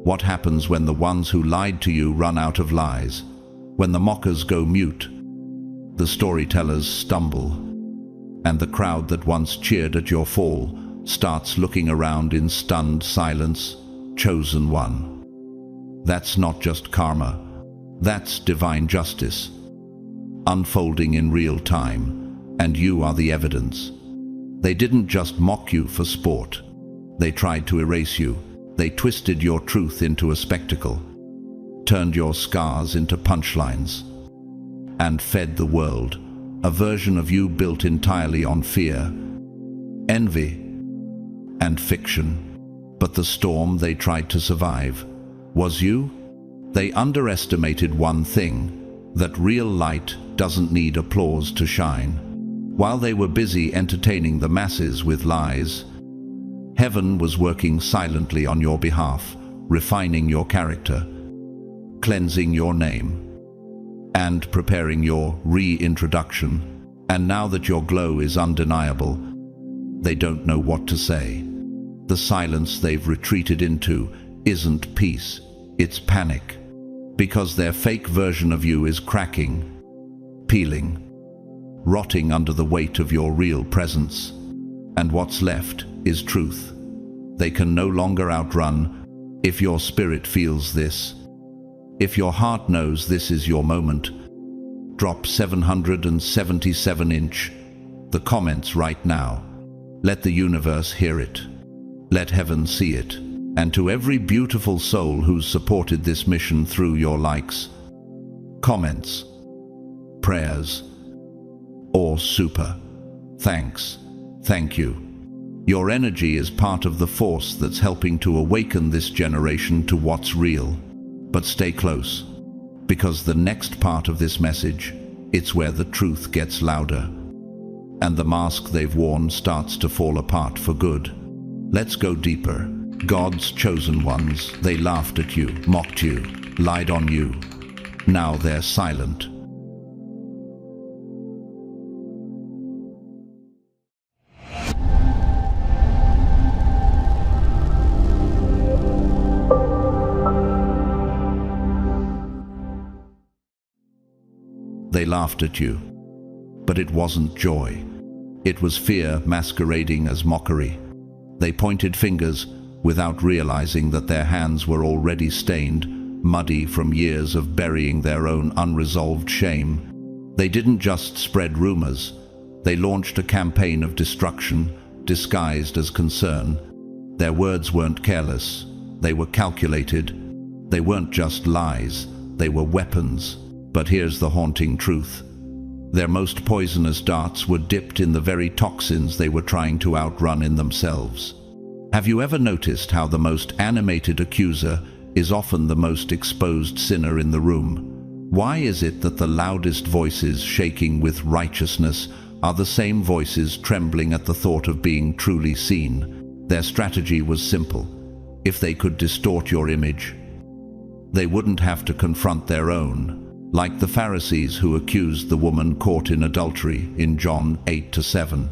What happens when the ones who lied to you run out of lies? When the mockers go mute, the storytellers stumble, and the crowd that once cheered at your fall starts looking around in stunned silence. Chosen one. That's not just karma. That's divine justice, unfolding in real time, and you are the evidence. They didn't just mock you for sport. They tried to erase you. They twisted your truth into a spectacle, turned your scars into punchlines, and fed the world a version of you built entirely on fear, envy, and fiction. But the storm they tried to survive was you. They underestimated one thing, that real light doesn't need applause to shine. While they were busy entertaining the masses with lies, heaven was working silently on your behalf, refining your character, cleansing your name, and preparing your reintroduction. And now that your glow is undeniable, they don't know what to say. The silence they've retreated into isn't peace, it's panic, because their fake version of you is cracking, peeling, rotting under the weight of your real presence. And what's left is truth. They can no longer outrun. If your spirit feels this, if your heart knows this is your moment, drop 777 inch the comments right now. Let the universe hear it. Let heaven see it. And to every beautiful soul who's supported this mission through your likes, comments, prayers, or super thanks, thank you. Your energy is part of the force that's helping to awaken this generation to what's real. But stay close, because the next part of this message, it's where the truth gets louder, and the mask they've worn starts to fall apart for good. Let's go deeper. God's chosen ones, they laughed at you, mocked you, lied on you. Now they're silent. They laughed at you, but it wasn't joy. It was fear masquerading as mockery. They pointed fingers without realizing that their hands were already stained, muddy from years of burying their own unresolved shame. They didn't just spread rumors. They launched a campaign of destruction, disguised as concern. Their words weren't careless. They were calculated. They weren't just lies. They were weapons. But here's the haunting truth. Their most poisonous darts were dipped in the very toxins they were trying to outrun in themselves. Have you ever noticed how the most animated accuser is often the most exposed sinner in the room? Why is it that the loudest voices shaking with righteousness are the same voices trembling at the thought of being truly seen? Their strategy was simple. If they could distort your image, they wouldn't have to confront their own. Like the Pharisees who accused the woman caught in adultery in John 8-7.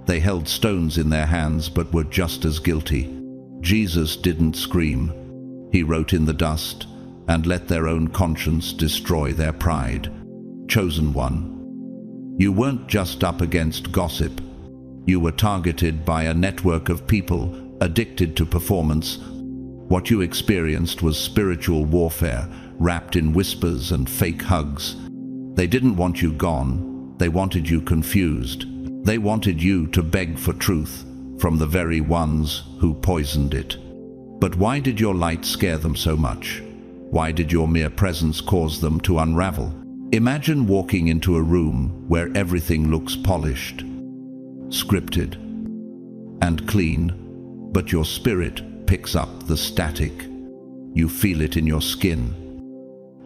They held stones in their hands but were just as guilty. Jesus didn't scream. He wrote in the dust and let their own conscience destroy their pride. Chosen one, you weren't just up against gossip. You were targeted by a network of people addicted to performance. What you experienced was spiritual warfare, wrapped in whispers and fake hugs. They didn't want you gone. They wanted you confused. They wanted you to beg for truth from the very ones who poisoned it. But why did your light scare them so much? Why did your mere presence cause them to unravel? Imagine walking into a room where everything looks polished, scripted, and clean, but your spirit picks up the static. You feel it in your skin.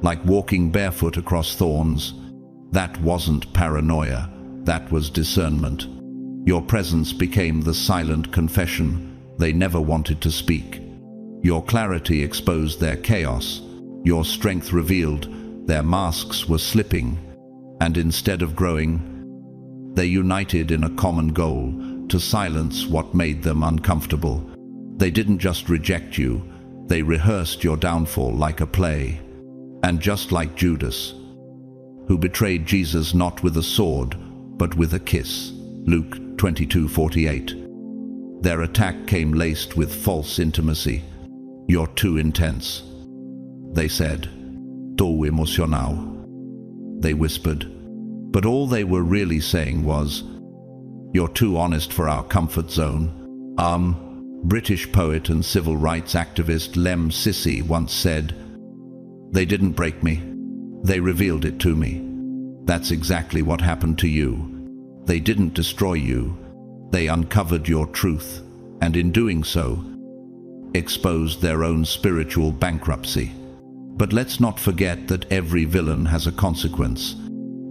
Like walking barefoot across thorns. That wasn't paranoia, that was discernment. Your presence became the silent confession they never wanted to speak. Your clarity exposed their chaos. Your strength revealed their masks were slipping. And instead of growing, they united in a common goal to silence what made them uncomfortable. They didn't just reject you, They rehearsed your downfall like a play. And just like Judas, who betrayed Jesus not with a sword, but with a kiss, Luke 22:48. Their attack came laced with false intimacy. You're too intense. They said, "Tô emocional." They whispered, but all they were really saying was, "You're too honest for our comfort zone." British poet and civil rights activist Lem Sissy once said, "They didn't break me, they revealed it to me." That's exactly what happened to you. They didn't destroy you, they uncovered your truth, and in doing so, exposed their own spiritual bankruptcy. But let's not forget that every villain has a consequence.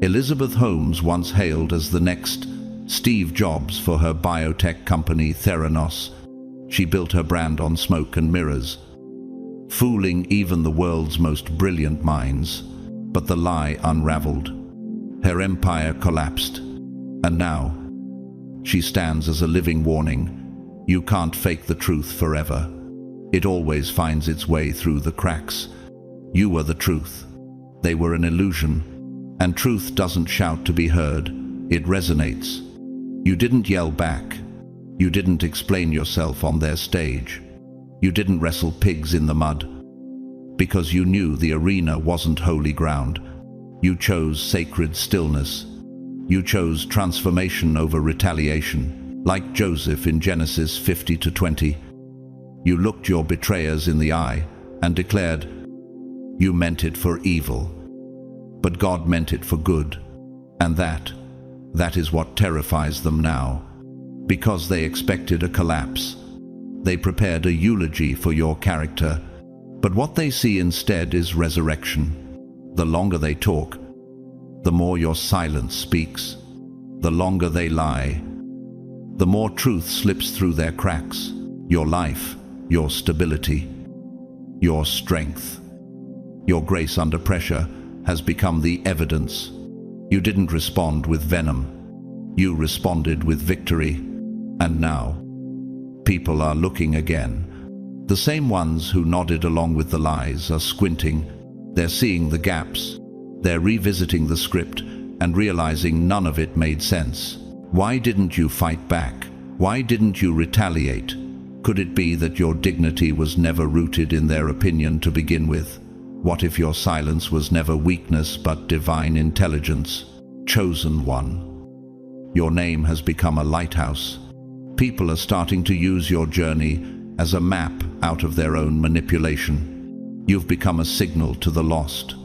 Elizabeth Holmes once hailed as the next Steve Jobs for her biotech company Theranos. She built her brand on smoke and mirrors, fooling even the world's most brilliant minds. But the lie unraveled. Her empire collapsed. And now, she stands as a living warning. You can't fake the truth forever. It always finds its way through the cracks. You were the truth. They were an illusion. And truth doesn't shout to be heard. It resonates. You didn't yell back. You didn't explain yourself on their stage. You didn't wrestle pigs in the mud. Because you knew the arena wasn't holy ground. You chose sacred stillness. You chose transformation over retaliation, like Joseph in Genesis 50-20. You looked your betrayers in the eye and declared, "You meant it for evil, but God meant it for good." And that is what terrifies them now. Because they expected a collapse. They prepared a eulogy for your character, but what they see instead is resurrection. The longer they talk, the more your silence speaks. The longer they lie, the more truth slips through their cracks. Your life, your stability, your strength, your grace under pressure has become the evidence. You didn't respond with venom. You responded with victory. And now, people are looking again. The same ones who nodded along with the lies are squinting. They're seeing the gaps. They're revisiting the script and realizing none of it made sense. Why didn't you fight back? Why didn't you retaliate? Could it be that your dignity was never rooted in their opinion to begin with? What if your silence was never weakness but divine intelligence? Chosen one. Your name has become a lighthouse. People are starting to use your journey as a map out of their own manipulation. You've become a signal to the lost,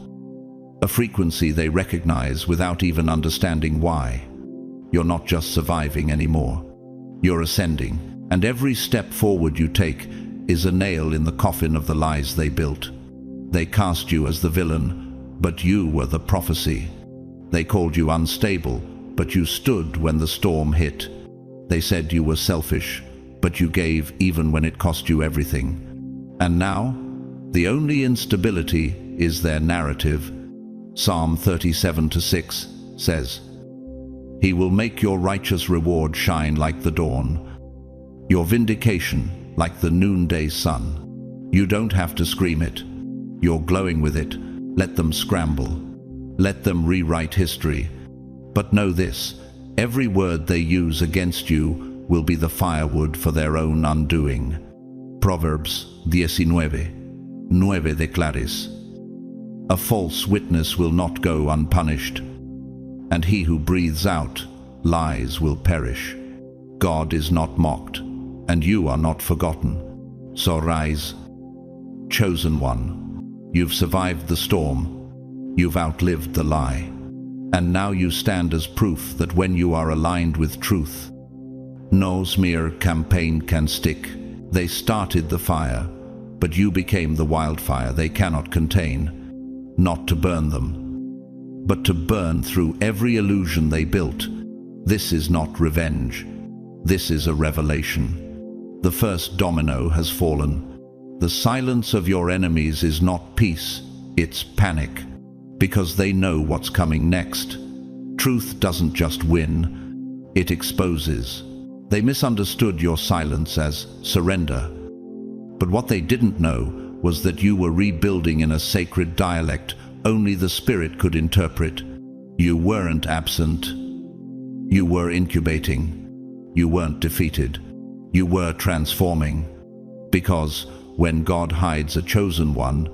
a frequency they recognize without even understanding why. You're not just surviving anymore. You're ascending, and every step forward you take is a nail in the coffin of the lies they built. They cast you as the villain, but you were the prophecy. They called you unstable, but you stood when the storm hit. They said you were selfish, but you gave even when it cost you everything. And now, the only instability is their narrative. Psalm 37:6 says, "He will make your righteous reward shine like the dawn, your vindication like the noonday sun." You don't have to scream it. You're glowing with it. Let them scramble. Let them rewrite history. But know this, every word they use against you will be the firewood for their own undoing. Proverbs 19:9 declares, "A false witness will not go unpunished, and he who breathes out lies will perish." God is not mocked, and you are not forgotten. So rise, chosen one. You've survived the storm. You've outlived the lie. And now you stand as proof that when you are aligned with truth, no smear campaign can stick. They started the fire, but you became the wildfire they cannot contain. Not to burn them, but to burn through every illusion they built. This is not revenge. This is a revelation. The first domino has fallen. The silence of your enemies is not peace, it's panic. Because they know what's coming next. Truth doesn't just win, it exposes. They misunderstood your silence as surrender. But what they didn't know was that you were rebuilding in a sacred dialect only the Spirit could interpret. You weren't absent. You were incubating. You weren't defeated. You were transforming. Because when God hides a chosen one,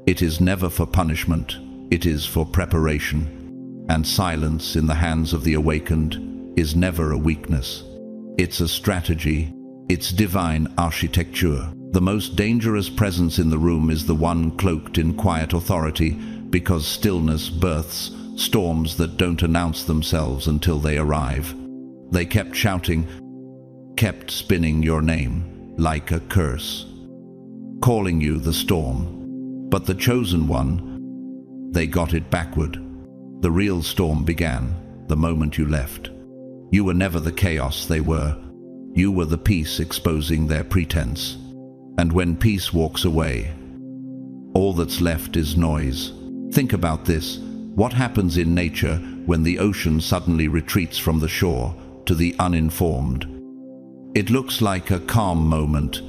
it is never for punishment, it is for preparation. And silence in the hands of the awakened is never a weakness. It's a strategy. It's divine architecture. The most dangerous presence in the room is the one cloaked in quiet authority, because stillness births storms that don't announce themselves until they arrive. They kept shouting, kept spinning your name like a curse, calling you the storm. But the chosen one, they got it backward. The real storm began the moment you left. You were never the chaos they were. You were the peace exposing their pretense. And when peace walks away, all that's left is noise. Think about this. What happens in nature when the ocean suddenly retreats from the shore to the uninformed? It looks like a calm moment,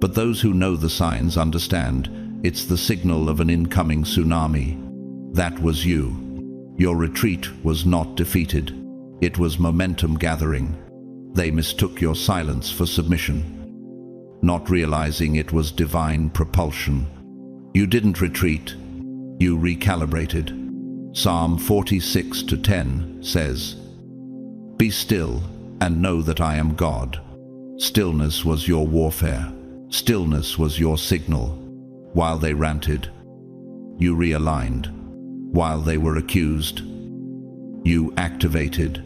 but those who know the signs understand it's the signal of an incoming tsunami. That was you. Your retreat was not defeated. It was momentum gathering. They mistook your silence for submission, not realizing it was divine propulsion. You didn't retreat. You recalibrated. Psalm 46:10 says, "Be still and know that I am God." Stillness was your warfare. Stillness was your signal. While they ranted, you realigned. While they were accused, you activated.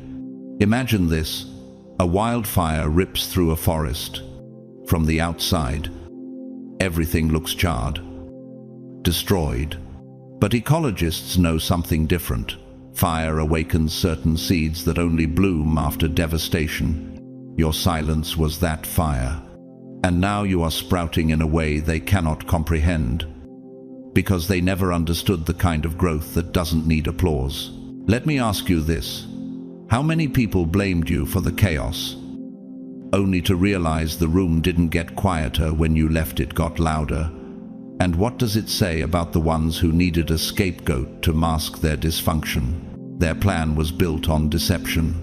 Imagine this. A wildfire rips through a forest. From the outside, everything looks charred, destroyed. But ecologists know something different. Fire awakens certain seeds that only bloom after devastation. Your silence was that fire. And now you are sprouting in a way they cannot comprehend, because they never understood the kind of growth that doesn't need applause. Let me ask you this. How many people blamed you for the chaos, only to realize the room didn't get quieter when you left, it got louder? And what does it say about the ones who needed a scapegoat to mask their dysfunction? Their plan was built on deception.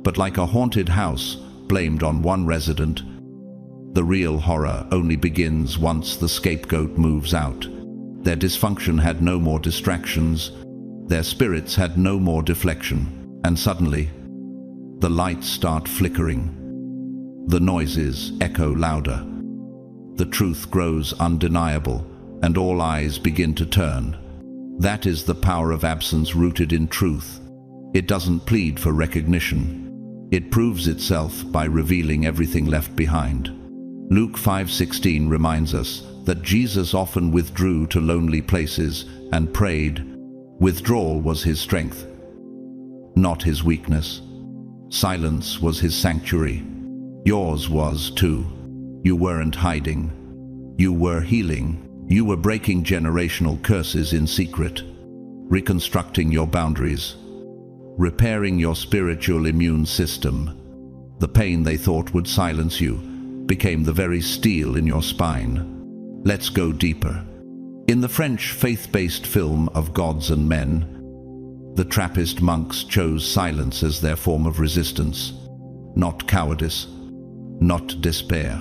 But like a haunted house blamed on one resident, the real horror only begins once the scapegoat moves out. Their dysfunction had no more distractions. Their spirits had no more deflection. And suddenly, the lights start flickering. The noises echo louder. The truth grows undeniable, and all eyes begin to turn. That is the power of absence rooted in truth. It doesn't plead for recognition. It proves itself by revealing everything left behind. Luke 5:16 reminds us that Jesus often withdrew to lonely places and prayed. Withdrawal was his strength, not his weakness. Silence was his sanctuary. Yours was too. You weren't hiding. You were healing. You were breaking generational curses in secret, reconstructing your boundaries, repairing your spiritual immune system. The pain they thought would silence you became the very steel in your spine. Let's go deeper. In the French faith-based film of Gods and Men, the Trappist monks chose silence as their form of resistance, not cowardice, not despair.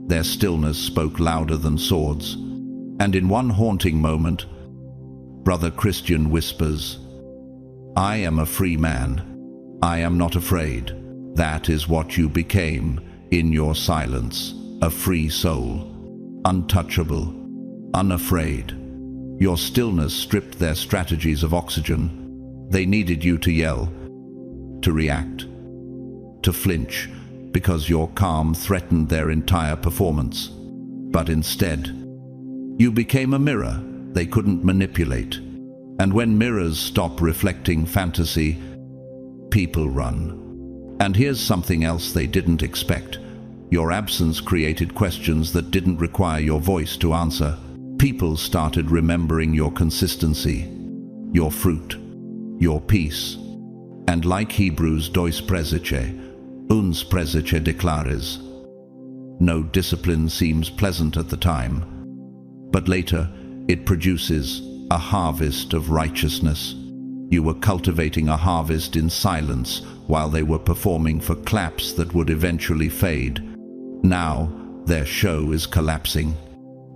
Their stillness spoke louder than swords. And in one haunting moment, Brother Christian whispers, "I am a free man. I am not afraid." That is what you became in your silence, a free soul, untouchable, unafraid. Your stillness stripped their strategies of oxygen. They needed you to yell, to react, to flinch, because your calm threatened their entire performance. But instead, you became a mirror they couldn't manipulate. And when mirrors stop reflecting fantasy, people run. And here's something else they didn't expect. Your absence created questions that didn't require your voice to answer. People started remembering your consistency, your fruit, your peace. And like Hebrews 2:13, uns presece declares, no discipline seems pleasant at the time, But later, it produces a harvest of righteousness. You were cultivating a harvest in silence while they were performing for claps that would eventually fade. Now, their show is collapsing.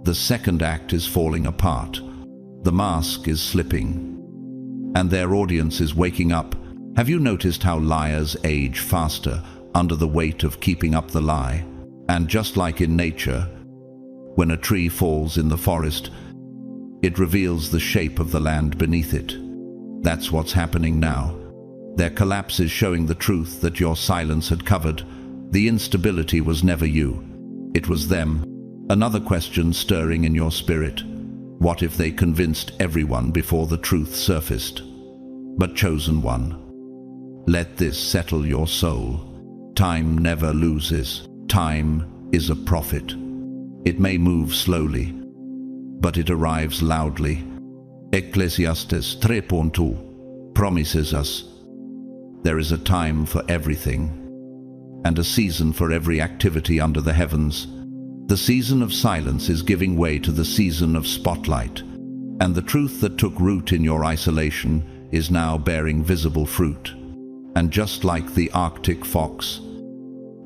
The second act is falling apart. The mask is slipping. And their audience is waking up. Have you noticed how liars age faster under the weight of keeping up the lie? And just like in nature, when a tree falls in the forest, it reveals the shape of the land beneath it. That's what's happening now. Their collapse is showing the truth that your silence had covered. The instability was never you. It was them. Another question stirring in your spirit. What if they convinced everyone before the truth surfaced? But chosen one, let this settle your soul. Time never loses. Time is a prophet. It may move slowly, but it arrives loudly. Ecclesiastes 3:2 promises us there is a time for everything, and a season for every activity under the heavens. The season of silence is giving way to the season of spotlight, and the truth that took root in your isolation is now bearing visible fruit. And just like the Arctic fox,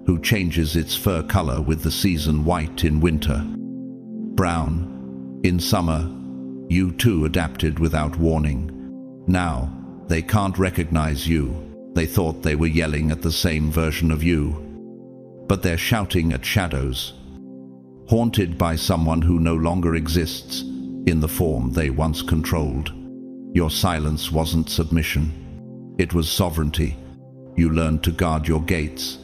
who changes its fur color with the season white in winter, brown in summer, you too adapted without warning. Now, they can't recognize you. They thought they were yelling at the same version of you, but they're shouting at shadows, haunted by someone who no longer exists in the form they once controlled. Your silence wasn't submission. It was sovereignty. You learned to guard your gates.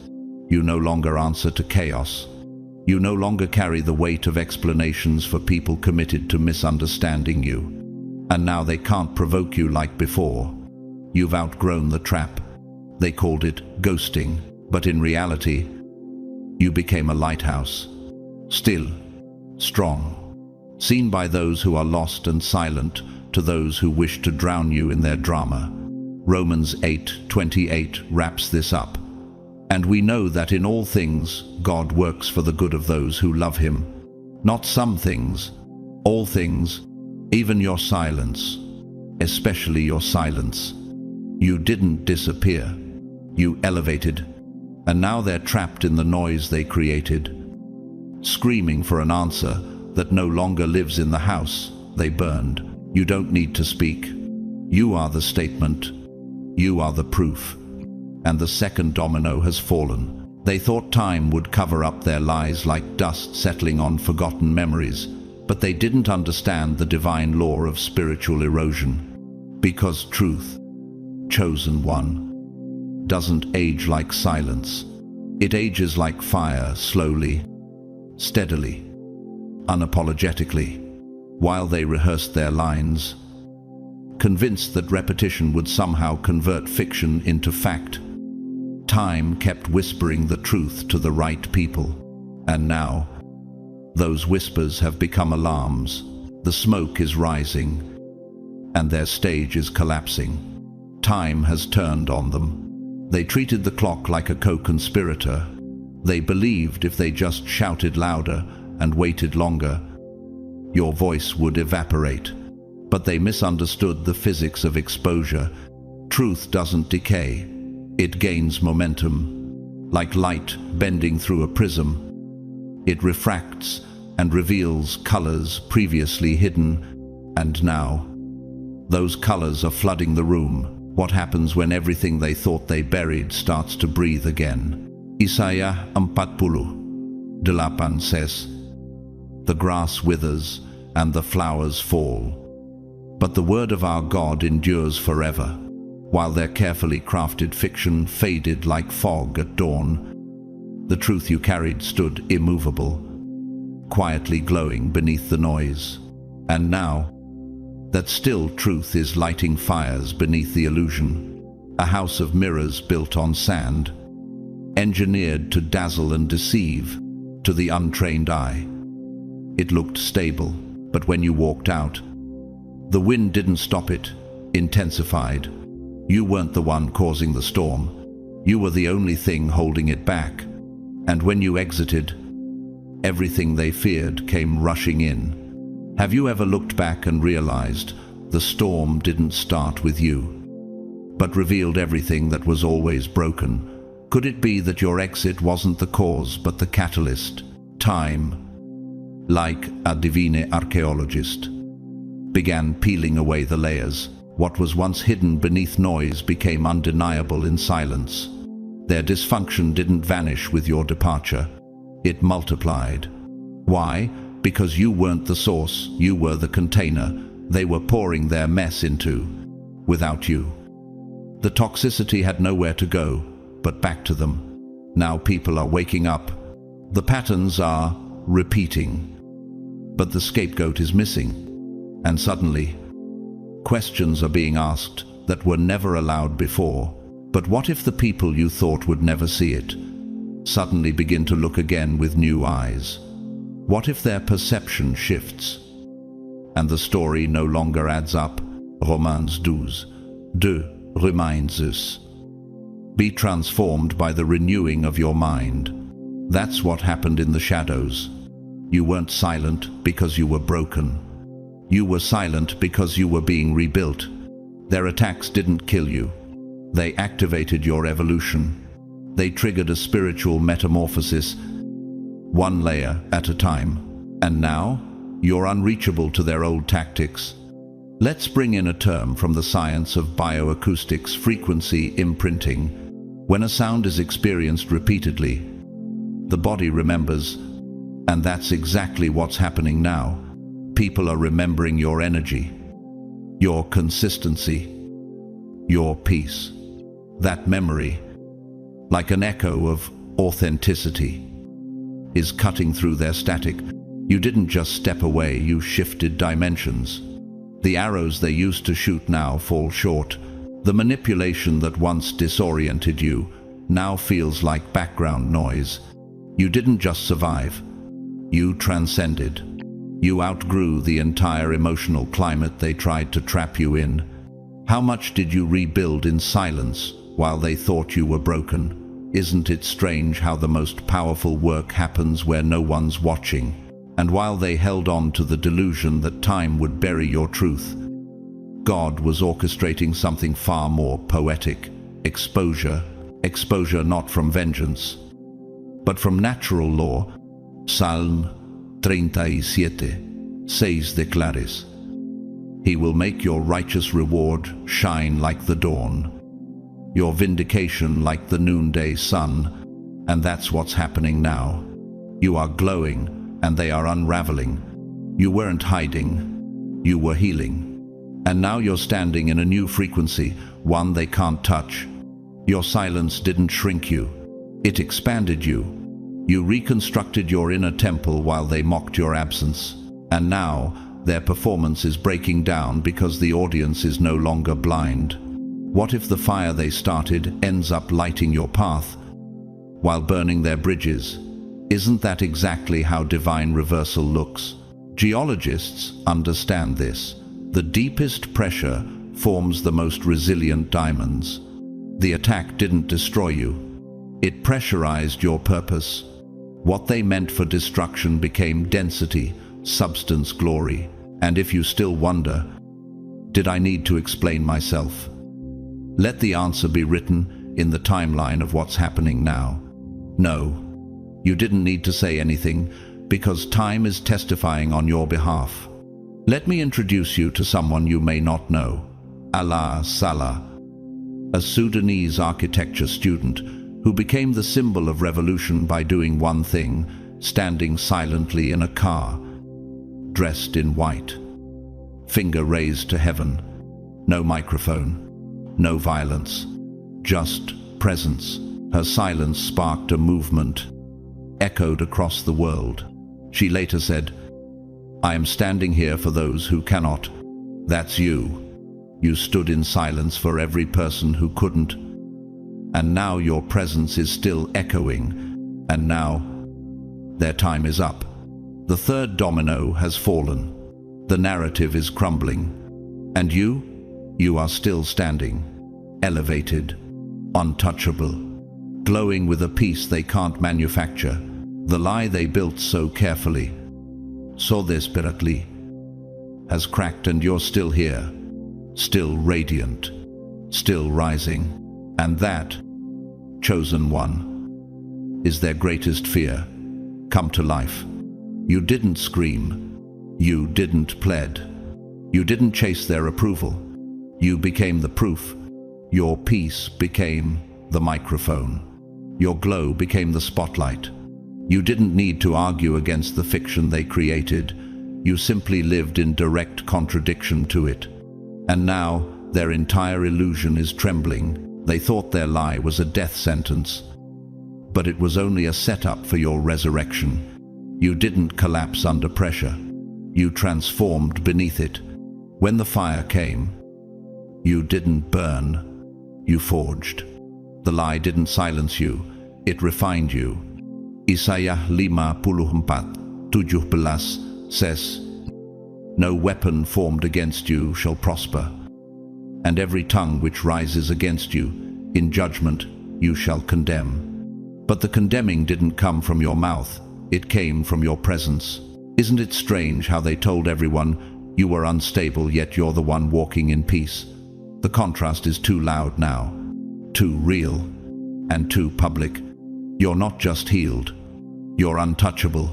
You no longer answer to chaos. You no longer carry the weight of explanations for people committed to misunderstanding you. And now they can't provoke you like before. You've outgrown the trap. They called it ghosting, but in reality, you became a lighthouse. Still, strong, seen by those who are lost and silent to those who wish to drown you in their drama. Romans 8:28 wraps this up. And we know that in all things, God works for the good of those who love him. Not some things, all things, even your silence, especially your silence. You didn't disappear. You elevated. And now they're trapped in the noise they created, screaming for an answer that no longer lives in the house they burned. You don't need to speak. You are the statement. You are the proof. And the second domino has fallen. They thought time would cover up their lies like dust settling on forgotten memories, but they didn't understand the divine law of spiritual erosion. Because truth, chosen one, doesn't age like silence. It ages like fire, slowly, steadily, unapologetically, while they rehearsed their lines, convinced that repetition would somehow convert fiction into fact. Time kept whispering the truth to the right people, and now, those whispers have become alarms. The smoke is rising, and their stage is collapsing. Time has turned on them. They treated the clock like a co-conspirator. They believed if they just shouted louder and waited longer, your voice would evaporate. But they misunderstood the physics of exposure. Truth doesn't decay. It gains momentum. Like light bending through a prism, it refracts and reveals colors previously hidden, and now, those colors are flooding the room. What happens when everything they thought they buried starts to breathe again? Isaiah 40:8 says, "The grass withers and the flowers fall, but the word of our God endures forever." While their carefully crafted fiction faded like fog at dawn, the truth you carried stood immovable, quietly glowing beneath the noise. And now, that still truth is lighting fires beneath the illusion. A house of mirrors built on sand, engineered to dazzle and deceive to the untrained eye. It looked stable, but when you walked out, the wind didn't stop it, intensified. You weren't the one causing the storm. You were the only thing holding it back. And when you exited, everything they feared came rushing in. Have you ever looked back and realized the storm didn't start with you, but revealed everything that was always broken? Could it be that your exit wasn't the cause, but the catalyst? Time, like a divine archaeologist, began peeling away the layers. What was once hidden beneath noise became undeniable in silence. Their dysfunction didn't vanish with your departure. It multiplied. Why? Because you weren't the source, you were the container they were pouring their mess into. Without you, the toxicity had nowhere to go but back to them. Now people are waking up. The patterns are repeating, but the scapegoat is missing. And suddenly, questions are being asked that were never allowed before. But what if the people you thought would never see it suddenly begin to look again with new eyes? What if their perception shifts and the story no longer adds up? Romains 12:2 reminds us. Be transformed by the renewing of your mind. That's what happened in the shadows. You weren't silent because you were broken. You were silent because you were being rebuilt. Their attacks didn't kill you. They activated your evolution. They triggered a spiritual metamorphosis, one layer at a time. And now, you're unreachable to their old tactics. Let's bring in a term from the science of bioacoustics: frequency imprinting. When a sound is experienced repeatedly, the body remembers, and that's exactly what's happening now. People are remembering your energy, your consistency, your peace. That memory, like an echo of authenticity, is cutting through their static. You didn't just step away, you shifted dimensions. The arrows they used to shoot now fall short. The manipulation that once disoriented you now feels like background noise. You didn't just survive, you transcended. You outgrew the entire emotional climate they tried to trap you in. How much did you rebuild in silence while they thought you were broken? Isn't it strange how the most powerful work happens where no one's watching? And while they held on to the delusion that time would bury your truth, God was orchestrating something far more poetic. Exposure. Exposure not from vengeance, but from natural law. Psalm 37:6 declares, He will make your righteous reward shine like the dawn, your vindication like the noonday sun. And that's what's happening now. You are glowing, and they are unraveling. You weren't hiding, you were healing. And now you're standing in a new frequency, one they can't touch. Your silence didn't shrink you, it expanded you. You reconstructed your inner temple while they mocked your absence. And now, their performance is breaking down because the audience is no longer blind. What if the fire they started ends up lighting your path while burning their bridges? Isn't that exactly how divine reversal looks? Geologists understand this. The deepest pressure forms the most resilient diamonds. The attack didn't destroy you. It pressurized your purpose. What they meant for destruction became density, substance, glory. And if you still wonder, did I need to explain myself? Let the answer be written in the timeline of what's happening now. No, you didn't need to say anything, because time is testifying on your behalf. Let me introduce you to someone you may not know. Alaa Salah, a Sudanese architecture student who became the symbol of revolution by doing one thing: standing silently in a car, dressed in white, finger raised to heaven. No microphone, no violence, just presence. Her silence sparked a movement, echoed across the world. She later said, I am standing here for those who cannot. That's you. You stood in silence for every person who couldn't. And now your presence is still echoing. And now, their time is up. The third domino has fallen. The narrative is crumbling. And you are still standing, elevated, untouchable, glowing with a peace they can't manufacture. The lie they built so carefully, so desperately, has cracked and you're still here, still radiant, still rising. And that, chosen one, is their greatest fear, come to life. You didn't scream, you didn't plead, you didn't chase their approval. You became the proof. Your peace became the microphone. Your glow became the spotlight. You didn't need to argue against the fiction they created. You simply lived in direct contradiction to it. And now, their entire illusion is trembling. They thought their lie was a death sentence. But it was only a setup for your resurrection. You didn't collapse under pressure. You transformed beneath it. When the fire came, you didn't burn, you forged. The lie didn't silence you, it refined you. Isaiah 54:17 says, "No weapon formed against you shall prosper, and every tongue which rises against you, in judgment you shall condemn." But the condemning didn't come from your mouth, it came from your presence. Isn't it strange how they told everyone you were unstable, yet you're the one walking in peace? The contrast is too loud now, too real, and too public. You're not just healed, you're untouchable.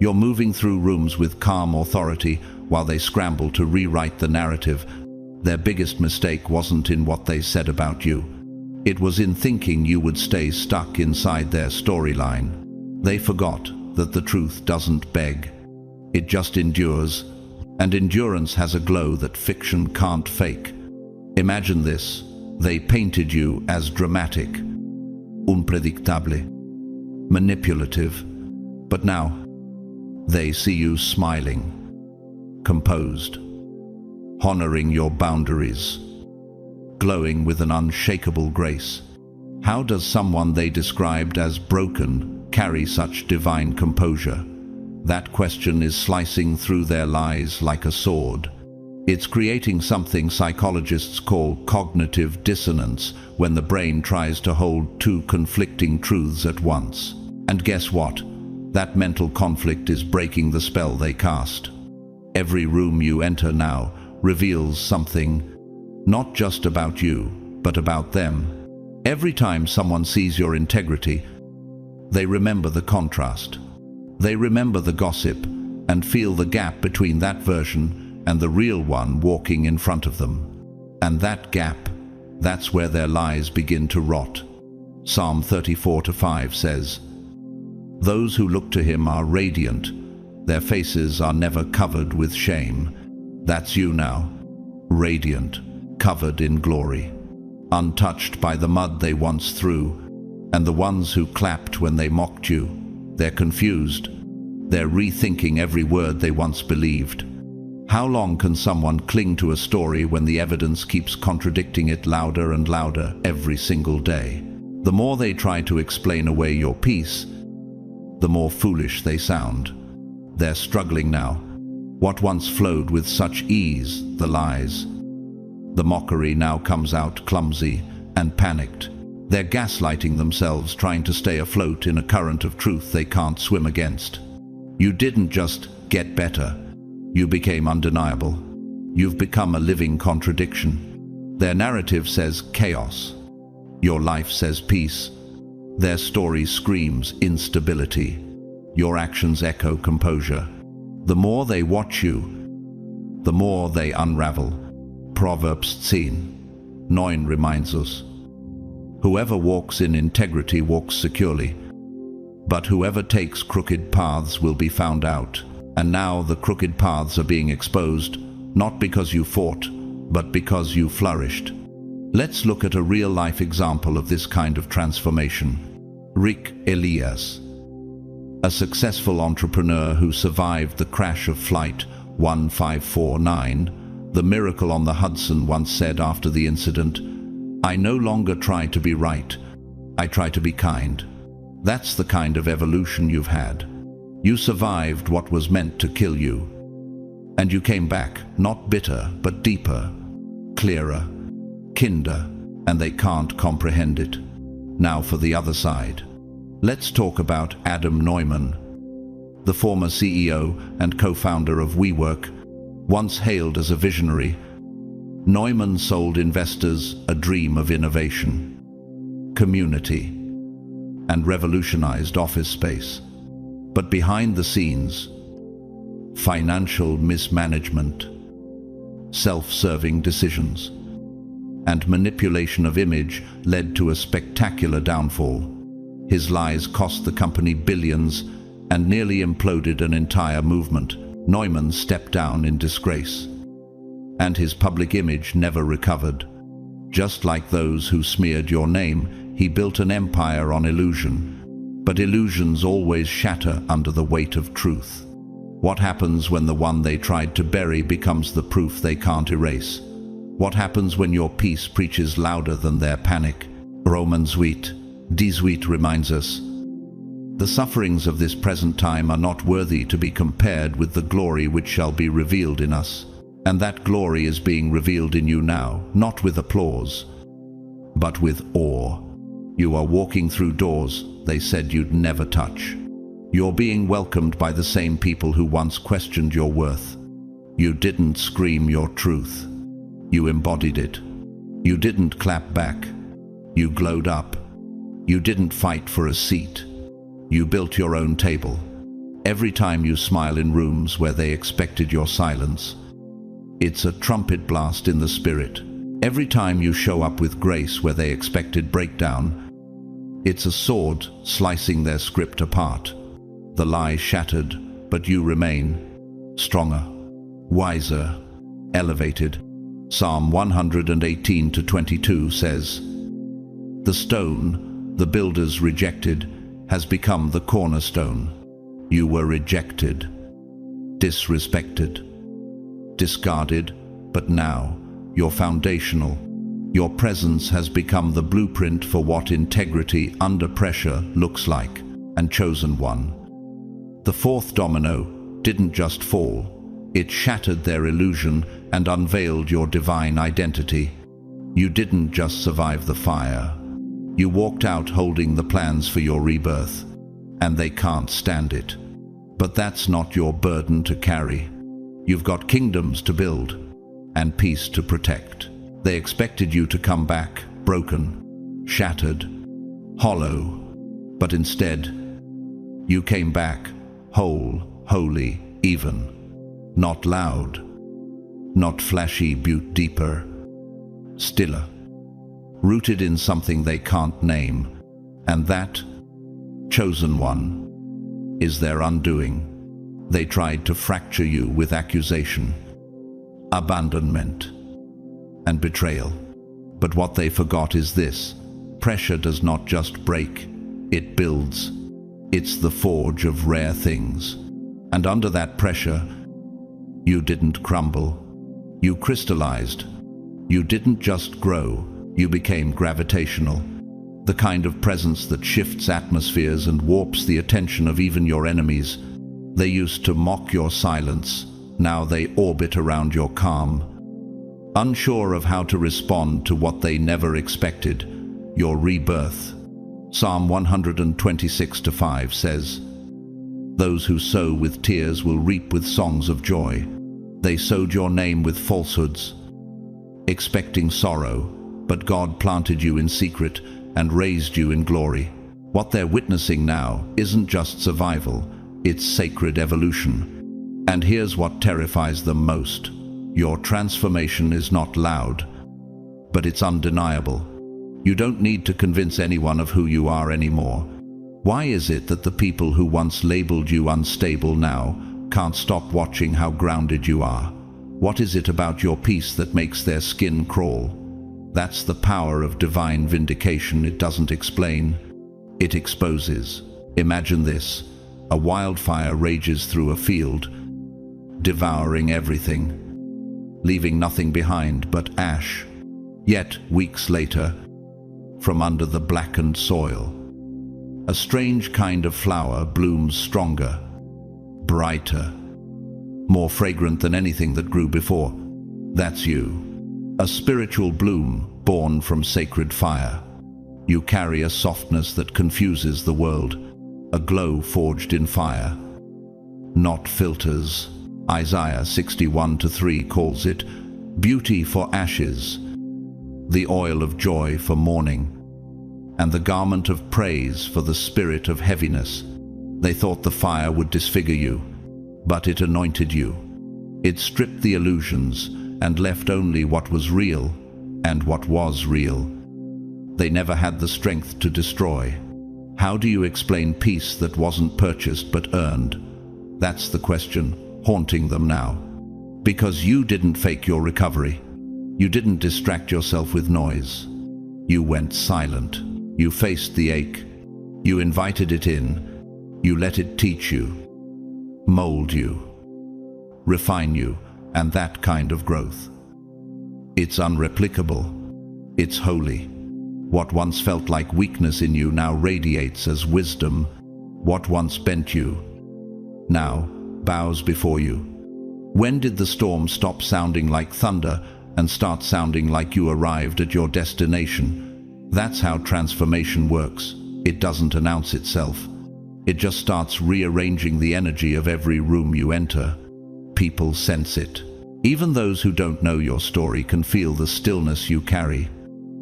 You're moving through rooms with calm authority while they scramble to rewrite the narrative. Their biggest mistake wasn't in what they said about you. It was in thinking you would stay stuck inside their storyline. They forgot that the truth doesn't beg, it just endures, and endurance has a glow that fiction can't fake. Imagine this, they painted you as dramatic, unpredictable, manipulative, but now they see you smiling, composed, honoring your boundaries, glowing with an unshakable grace. How does someone they described as broken carry such divine composure? That question is slicing through their lies like a sword. It's creating something psychologists call cognitive dissonance, when the brain tries to hold two conflicting truths at once. And guess what? That mental conflict is breaking the spell they cast. Every room you enter now reveals something, not just about you, but about them. Every time someone sees your integrity, they remember the contrast. They remember the gossip and feel the gap between that version and the real one walking in front of them. And that gap, that's where their lies begin to rot. Psalm 34:5 says, "Those who look to him are radiant. Their faces are never covered with shame." That's you now, radiant, covered in glory, untouched by the mud they once threw. And the ones who clapped when they mocked you, they're confused. They're rethinking every word they once believed. How long can someone cling to a story when the evidence keeps contradicting it louder and louder every single day? The more they try to explain away your peace, the more foolish they sound. They're struggling now. What once flowed with such ease, the lies, the mockery, now comes out clumsy and panicked. They're gaslighting themselves, trying to stay afloat in a current of truth they can't swim against. You didn't just get better, you became undeniable. You've become a living contradiction. Their narrative says chaos. Your life says peace. Their story screams instability. Your actions echo composure. The more they watch you, the more they unravel. Proverbs 10:9 reminds us, "Whoever walks in integrity walks securely, but whoever takes crooked paths will be found out." And now the crooked paths are being exposed, not because you fought, but because you flourished. Let's look at a real-life example of this kind of transformation. Rick Elias, a successful entrepreneur who survived the crash of Flight 1549, the Miracle on the Hudson, once said after the incident, "I no longer try to be right, I try to be kind." That's the kind of evolution you've had. You survived what was meant to kill you. And you came back, not bitter, but deeper, clearer, kinder, and they can't comprehend it. Now for the other side. Let's talk about Adam Neumann, the former CEO and co-founder of WeWork. Once hailed as a visionary, Neumann sold investors a dream of innovation, community, and revolutionized office space. But behind the scenes, financial mismanagement, self-serving decisions, and manipulation of image led to a spectacular downfall. His lies cost the company billions and nearly imploded an entire movement. Neumann stepped down in disgrace, and his public image never recovered. Just like those who smeared your name, he built an empire on illusion. But illusions always shatter under the weight of truth. What happens when the one they tried to bury becomes the proof they can't erase? What happens when your peace preaches louder than their panic? Romans 8:18 reminds us, the sufferings of this present time are not worthy to be compared with the glory which shall be revealed in us. And that glory is being revealed in you now, not with applause, but with awe. You are walking through doors they said you'd never touch. You're being welcomed by the same people who once questioned your worth. You didn't scream your truth. You embodied it. You didn't clap back. You glowed up. You didn't fight for a seat. You built your own table. Every time you smile in rooms where they expected your silence, it's a trumpet blast in the spirit. Every time you show up with grace where they expected breakdown, it's a sword slicing their script apart. The lie shattered, but you remain stronger, wiser, elevated. Psalm 118:22 says, "The stone the builders rejected has become the cornerstone." You were rejected, disrespected, discarded, but now you're foundational. Your presence has become the blueprint for what integrity under pressure looks like. And chosen one. The fourth domino didn't just fall, it shattered their illusion and unveiled your divine identity. You didn't just survive the fire. You walked out holding the plans for your rebirth, and they can't stand it. But that's not your burden to carry. You've got kingdoms to build and peace to protect. They expected you to come back, broken, shattered, hollow, but instead, you came back, whole, holy, even. Not loud, not flashy, but deeper, stiller, rooted in something they can't name, and that, chosen one, is their undoing. They tried to fracture you with accusation, abandonment, and betrayal. But what they forgot is this: pressure does not just break, it builds. It's the forge of rare things. And under that pressure, you didn't crumble. You crystallized. You didn't just grow, you became gravitational. The kind of presence that shifts atmospheres and warps the attention of even your enemies. They used to mock your silence. Now they orbit around your calm, unsure of how to respond to what they never expected, your rebirth. Psalm 126:5 says, "Those who sow with tears will reap with songs of joy." They sowed your name with falsehoods, expecting sorrow, but God planted you in secret and raised you in glory. What they're witnessing now isn't just survival, it's sacred evolution. And here's what terrifies them most: your transformation is not loud, but it's undeniable. You don't need to convince anyone of who you are anymore. Why is it that the people who once labeled you unstable now can't stop watching how grounded you are? What is it about your peace that makes their skin crawl? That's the power of divine vindication. It doesn't explain, it exposes. Imagine this: a wildfire rages through a field, devouring everything, leaving nothing behind but ash. Yet, weeks later, from under the blackened soil, a strange kind of flower blooms stronger, brighter, more fragrant than anything that grew before. That's you, a spiritual bloom born from sacred fire. You carry a softness that confuses the world, a glow forged in fire. Not filters, Isaiah 61:3 calls it beauty for ashes, the oil of joy for mourning, and the garment of praise for the spirit of heaviness. They thought the fire would disfigure you, but it anointed you. It stripped the illusions and left only what was real and what was real. They never had the strength to destroy. How do you explain peace that wasn't purchased but earned? That's the question haunting them now. Because you didn't fake your recovery. You didn't distract yourself with noise. You went silent. You faced the ache. You invited it in. You let it teach you, mold you, refine you, and that kind of growth. It's unreplicable. It's holy. What once felt like weakness in you now radiates as wisdom. What once bent you now bows before you. When did the storm stop sounding like thunder and start sounding like you arrived at your destination? That's how transformation works. It doesn't announce itself. It just starts rearranging the energy of every room you enter. People sense it. Even those who don't know your story can feel the stillness you carry.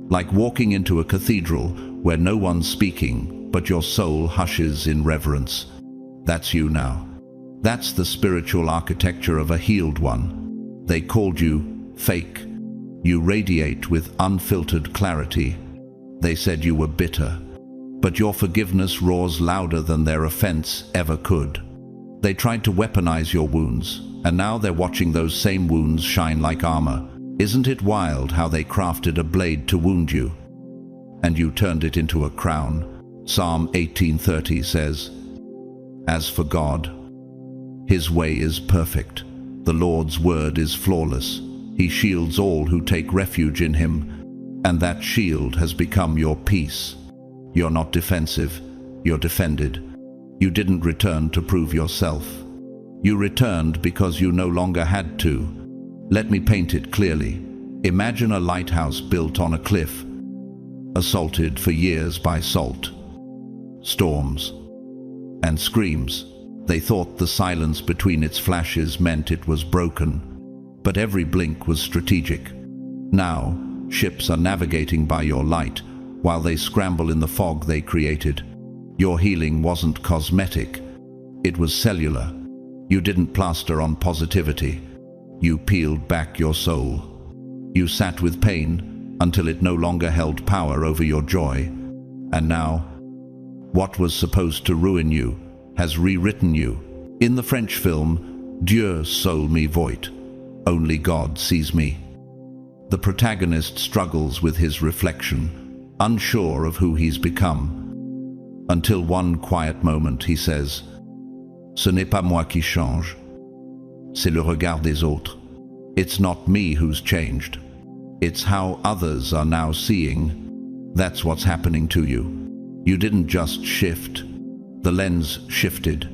Like walking into a cathedral where no one's speaking, but your soul hushes in reverence. That's you now. That's the spiritual architecture of a healed one. They called you fake. You radiate with unfiltered clarity. They said you were bitter. But your forgiveness roars louder than their offense ever could. They tried to weaponize your wounds, and now they're watching those same wounds shine like armor. Isn't it wild how they crafted a blade to wound you? And you turned it into a crown. Psalm 18:30 says, "As for God, His way is perfect. The Lord's word is flawless. He shields all who take refuge in Him, and that shield has become your peace." You're not defensive, you're defended. You didn't return to prove yourself. You returned because you no longer had to. Let me paint it clearly. Imagine a lighthouse built on a cliff, assaulted for years by salt, storms, and screams. They thought the silence between its flashes meant it was broken, but every blink was strategic. Now, ships are navigating by your light, while they scramble in the fog they created. Your healing wasn't cosmetic, it was cellular. You didn't plaster on positivity. You peeled back your soul. You sat with pain until it no longer held power over your joy. And now, what was supposed to ruin you has rewritten you. In the French film, Dieu seul me voit, only God sees me. The protagonist struggles with his reflection, unsure of who he's become. Until one quiet moment he says, "Ce n'est pas moi qui change. C'est le regard des autres." It's not me who's changed. It's how others are now seeing. That's what's happening to you. You didn't just shift. The lens shifted.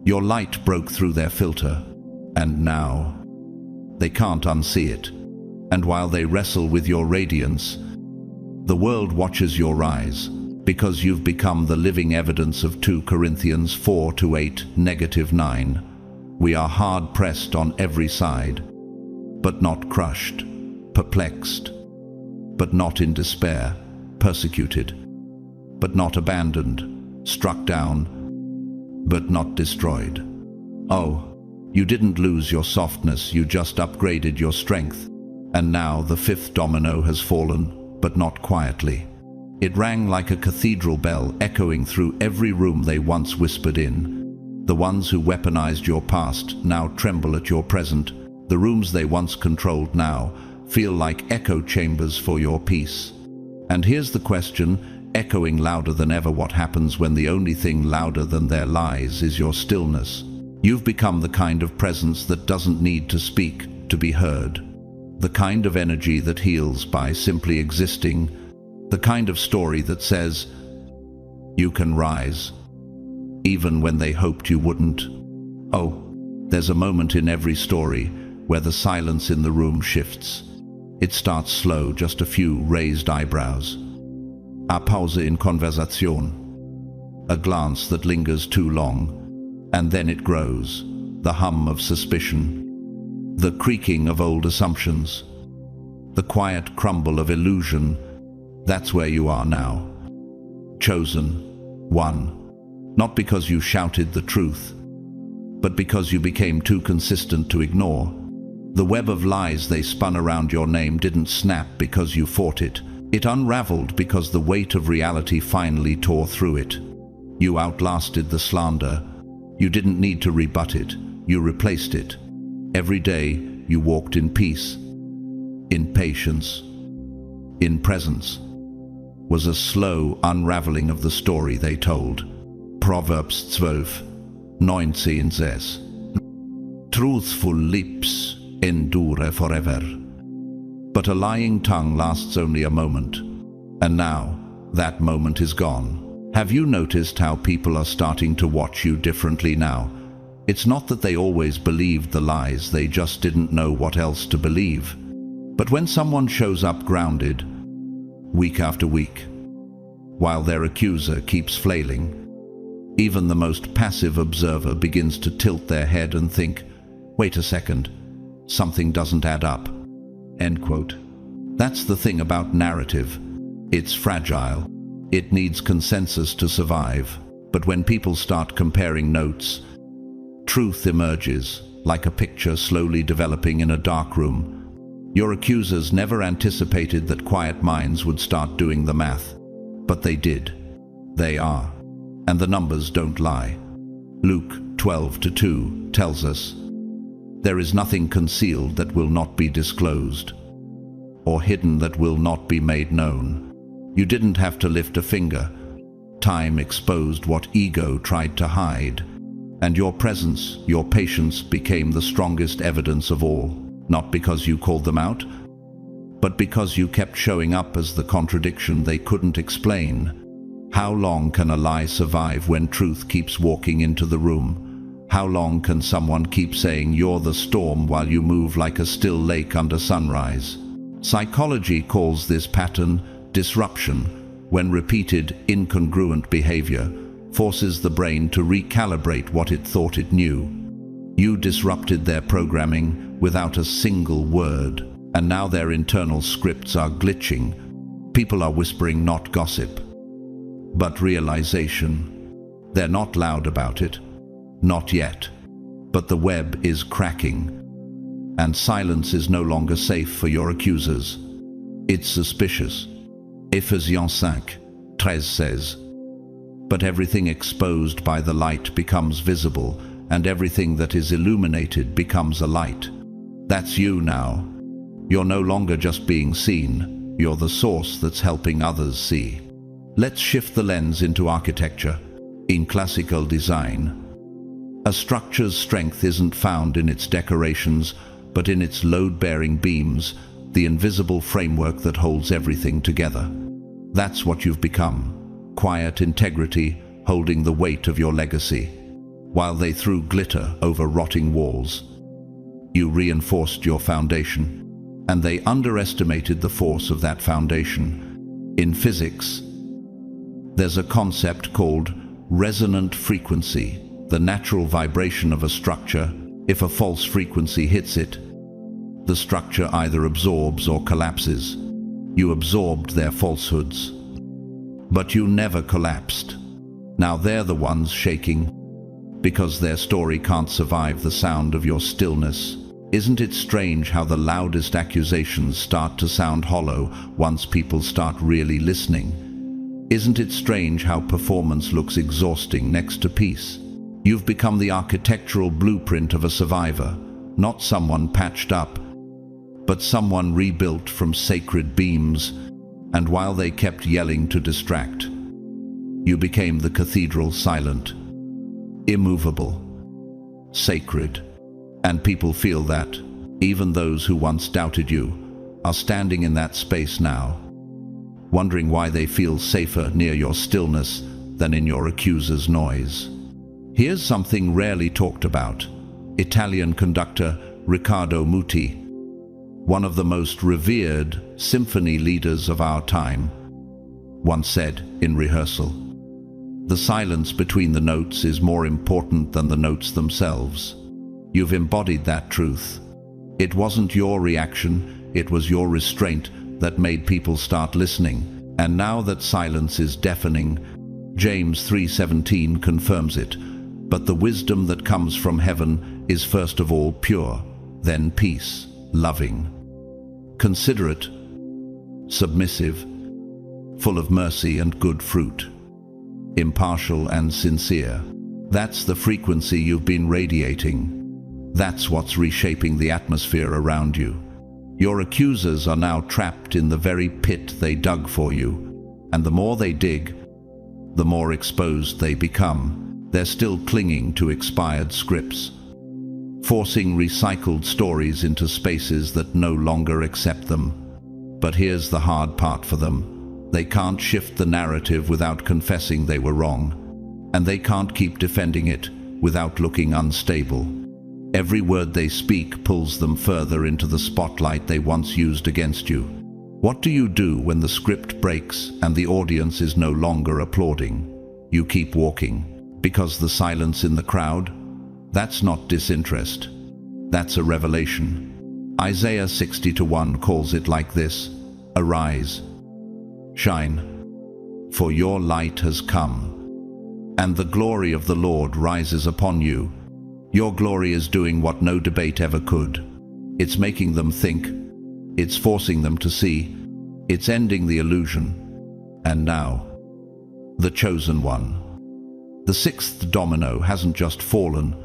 Your light broke through their filter. And now, they can't unsee it. And while they wrestle with your radiance, the world watches your rise, because you've become the living evidence of 2 Corinthians 4:8-9. We are hard-pressed on every side, but not crushed, perplexed, but not in despair, persecuted, but not abandoned, struck down, but not destroyed. Oh, you didn't lose your softness, you just upgraded your strength. And now the 5th domino has fallen, but not quietly. It rang like a cathedral bell, echoing through every room they once whispered in. The ones who weaponized your past now tremble at your present. The rooms they once controlled now feel like echo chambers for your peace. And here's the question, echoing louder than ever: what happens when the only thing louder than their lies is your stillness? You've become the kind of presence that doesn't need to speak to be heard. The kind of energy that heals by simply existing. The kind of story that says, you can rise, even when they hoped you wouldn't. Oh, there's a moment in every story where the silence in the room shifts. It starts slow, just a few raised eyebrows. A pause in conversation. A glance that lingers too long, and then it grows. the hum of suspicion, the creaking of old assumptions, the quiet crumble of illusion. That's where you are now. Chosen one, not because you shouted the truth, but because you became too consistent to ignore. The web of lies they spun around your name didn't snap because you fought it. It unraveled because the weight of reality finally tore through it. You outlasted the slander. You didn't need to rebut it. You replaced it. Every day you walked in peace, in patience, in presence. Was a slow unraveling of the story they told. Proverbs 12:19 Truthful lips endure forever, but a lying tongue lasts only a moment. And now, that moment is gone. Have you noticed how people are starting to watch you differently now? It's not that they always believed the lies, they just didn't know what else to believe. But when someone shows up grounded, week after week, while their accuser keeps flailing, even the most passive observer begins to tilt their head and think, wait a second, something doesn't add up. End quote. That's the thing about narrative. It's fragile. It needs consensus to survive. But when people start comparing notes, truth emerges, like a picture slowly developing in a dark room. Your accusers never anticipated that quiet minds would start doing the math. But they did. They are. And the numbers don't lie. Luke 12:2 tells us, there is nothing concealed that will not be disclosed, or hidden that will not be made known. You didn't have to lift a finger. Time exposed what ego tried to hide. And your presence, your patience became the strongest evidence of all, not because you called them out, but because you kept showing up as the contradiction they couldn't explain. How long can a lie survive when truth keeps walking into the room? How long can someone keep saying you're the storm while you move like a still lake under sunrise? Psychology calls this pattern disruption, when repeated incongruent behavior forces the brain to recalibrate what it thought it knew. You disrupted their programming without a single word, and now their internal scripts are glitching. People are whispering not gossip, but realization. They're not loud about it. Not yet. But the web is cracking. And silence is no longer safe for your accusers. It's suspicious. Ephesians 5:13 says, but everything exposed by the light becomes visible, and everything that is illuminated becomes a light. That's you now. You're no longer just being seen. You're the source that's helping others see. Let's shift the lens into architecture. In classical design, a structure's strength isn't found in its decorations, but in its load-bearing beams, the invisible framework that holds everything together. That's what you've become. Quiet integrity, holding the weight of your legacy. While they threw glitter over rotting walls, you reinforced your foundation, and they underestimated the force of that foundation. In physics, there's a concept called resonant frequency, the natural vibration of a structure. If a false frequency hits it, the structure either absorbs or collapses. You absorbed their falsehoods, but you never collapsed. Now they're the ones shaking, because their story can't survive the sound of your stillness. Isn't it strange how the loudest accusations start to sound hollow once people start really listening? Isn't it strange how performance looks exhausting next to peace? You've become the architectural blueprint of a survivor, not someone patched up, but someone rebuilt from sacred beams. And while they kept yelling to distract, you became the cathedral, silent, immovable, sacred. And people feel that. Even those who once doubted you are standing in that space now, wondering why they feel safer near your stillness than in your accuser's noise. Here's something rarely talked about. Italian conductor Riccardo Muti, one of the most revered symphony leaders of our time, once said in rehearsal, "The silence between the notes is more important than the notes themselves." You've embodied that truth. It wasn't your reaction, it was your restraint that made people start listening. And now that silence is deafening, James 3:17 confirms it. But the wisdom that comes from heaven is first of all pure, then peace, loving, considerate, submissive, full of mercy and good fruit, impartial and sincere. That's the frequency you've been radiating. That's what's reshaping the atmosphere around you. Your accusers are now trapped in the very pit they dug for you, and the more they dig, the more exposed they become. They're still clinging to expired scripts, forcing recycled stories into spaces that no longer accept them. But here's the hard part for them. They can't shift the narrative without confessing they were wrong, and they can't keep defending it without looking unstable. Every word they speak pulls them further into the spotlight they once used against you. What do you do when the script breaks and the audience is no longer applauding? You keep walking, because the silence in the crowd, that's not disinterest. That's a revelation. Isaiah 60:1 calls it like this: Arise, shine, for your light has come, and the glory of the Lord rises upon you. Your glory is doing what no debate ever could. It's making them think. It's forcing them to see. It's ending the illusion. And now, the chosen one. The sixth domino hasn't just fallen.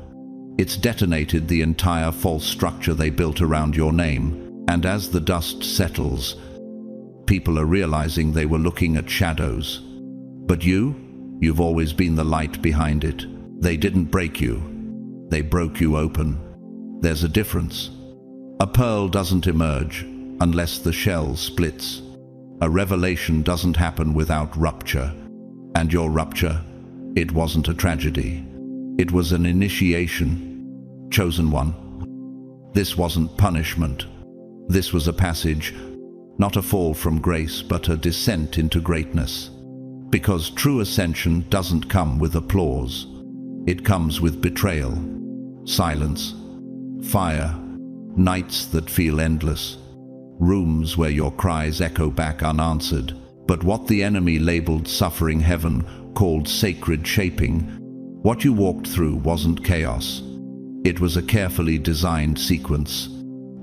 It's detonated the entire false structure they built around your name. And as the dust settles, people are realizing they were looking at shadows. But you've always been the light behind it. They didn't break you. They broke you open. There's a difference. A pearl doesn't emerge unless the shell splits. A revelation doesn't happen without rupture. And your rupture, it wasn't a tragedy. It was an initiation. Chosen one. This wasn't punishment. This was a passage, not a fall from grace, but a descent into greatness. Because true ascension doesn't come with applause. It comes with betrayal, silence, fire, nights that feel endless, rooms where your cries echo back unanswered. But what the enemy labeled suffering heaven called sacred shaping, what you walked through wasn't chaos. It was a carefully designed sequence,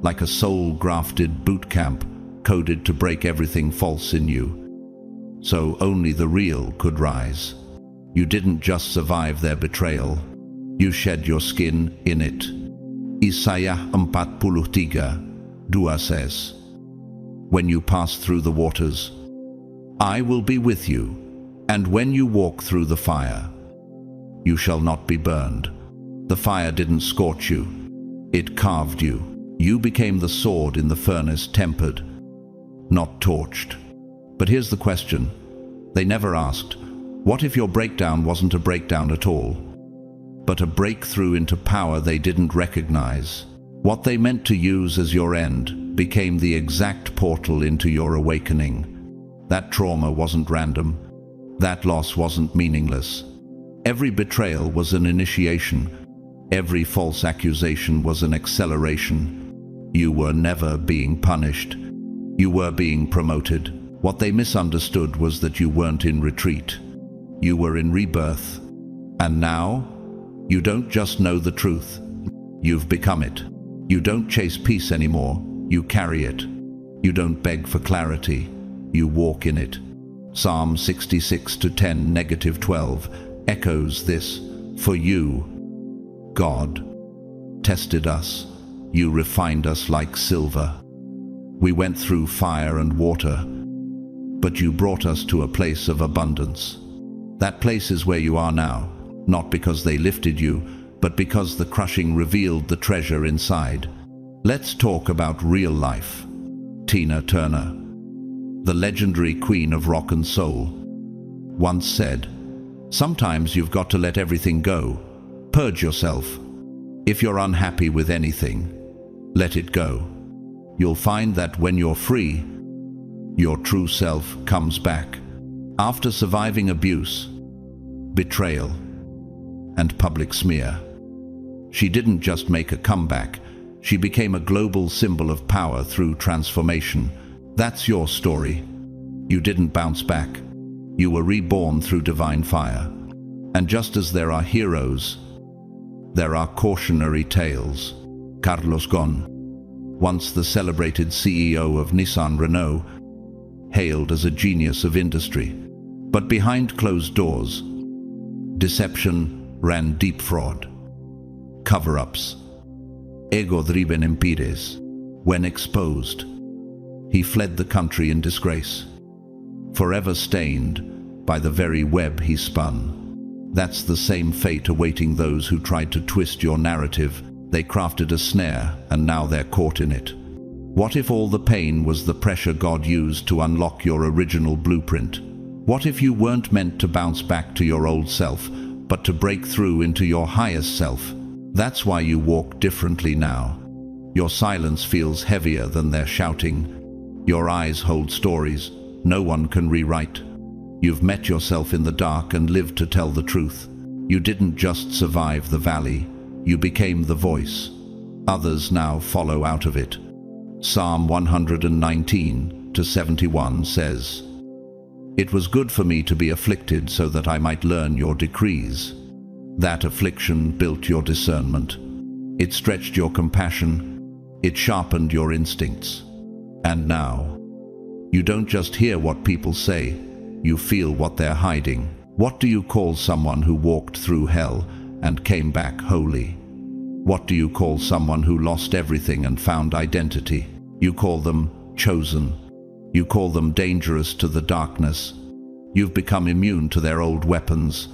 like a soul-grafted boot camp coded to break everything false in you. So only the real could rise. You didn't just survive their betrayal, you shed your skin in it. Isaiah 43:2 says, When you pass through the waters, I will be with you, and when you walk through the fire, you shall not be burned. The fire didn't scorch you, it carved you. You became the sword in the furnace, tempered, not torched. But here's the question. They never asked, what if your breakdown wasn't a breakdown at all, but a breakthrough into power they didn't recognize? What they meant to use as your end became the exact portal into your awakening. That trauma wasn't random. That loss wasn't meaningless. Every betrayal was an initiation. Every false accusation was an acceleration. You were never being punished. You were being promoted. What they misunderstood was that you weren't in retreat. You were in rebirth. And now, you don't just know the truth. You've become it. You don't chase peace anymore. You carry it. You don't beg for clarity. You walk in it. Psalm 66:10-12 echoes this. For you, God, tested us. You refined us like silver. We went through fire and water, but you brought us to a place of abundance. That place is where you are now, not because they lifted you, but because the crushing revealed the treasure inside. Let's talk about real life. Tina Turner, the legendary queen of rock and soul, once said, "Sometimes you've got to let everything go. Purge yourself. If you're unhappy with anything, let it go. You'll find that when you're free, your true self comes back." After surviving abuse, betrayal, and public smear, She didn't just make a comeback, she became a global symbol of power through transformation. That's your story. You didn't bounce back. You were reborn through divine fire. And just as there are heroes, there are cautionary tales. Carlos Ghosn, once the celebrated CEO of Nissan Renault, hailed as a genius of industry. But behind closed doors, deception ran deep fraud. Cover-ups, ego-driven empires. When exposed, he fled the country in disgrace, forever stained by the very web he spun. That's the same fate awaiting those who tried to twist your narrative. They crafted a snare, and now they're caught in it. What if all the pain was the pressure God used to unlock your original blueprint? What if you weren't meant to bounce back to your old self, but to break through into your highest self? That's why you walk differently now. Your silence feels heavier than their shouting. Your eyes hold stories no one can rewrite. You've met yourself in the dark and lived to tell the truth. You didn't just survive the valley, you became the voice. Others now follow out of it. Psalm 119:71 says, "It was good for me to be afflicted so that I might learn your decrees." That affliction built your discernment. It stretched your compassion. It sharpened your instincts. And now, you don't just hear what people say, you feel what they're hiding. What do you call someone who walked through hell and came back holy? What do you call someone who lost everything and found identity? You call them chosen. You call them dangerous to the darkness. You've become immune to their old weapons.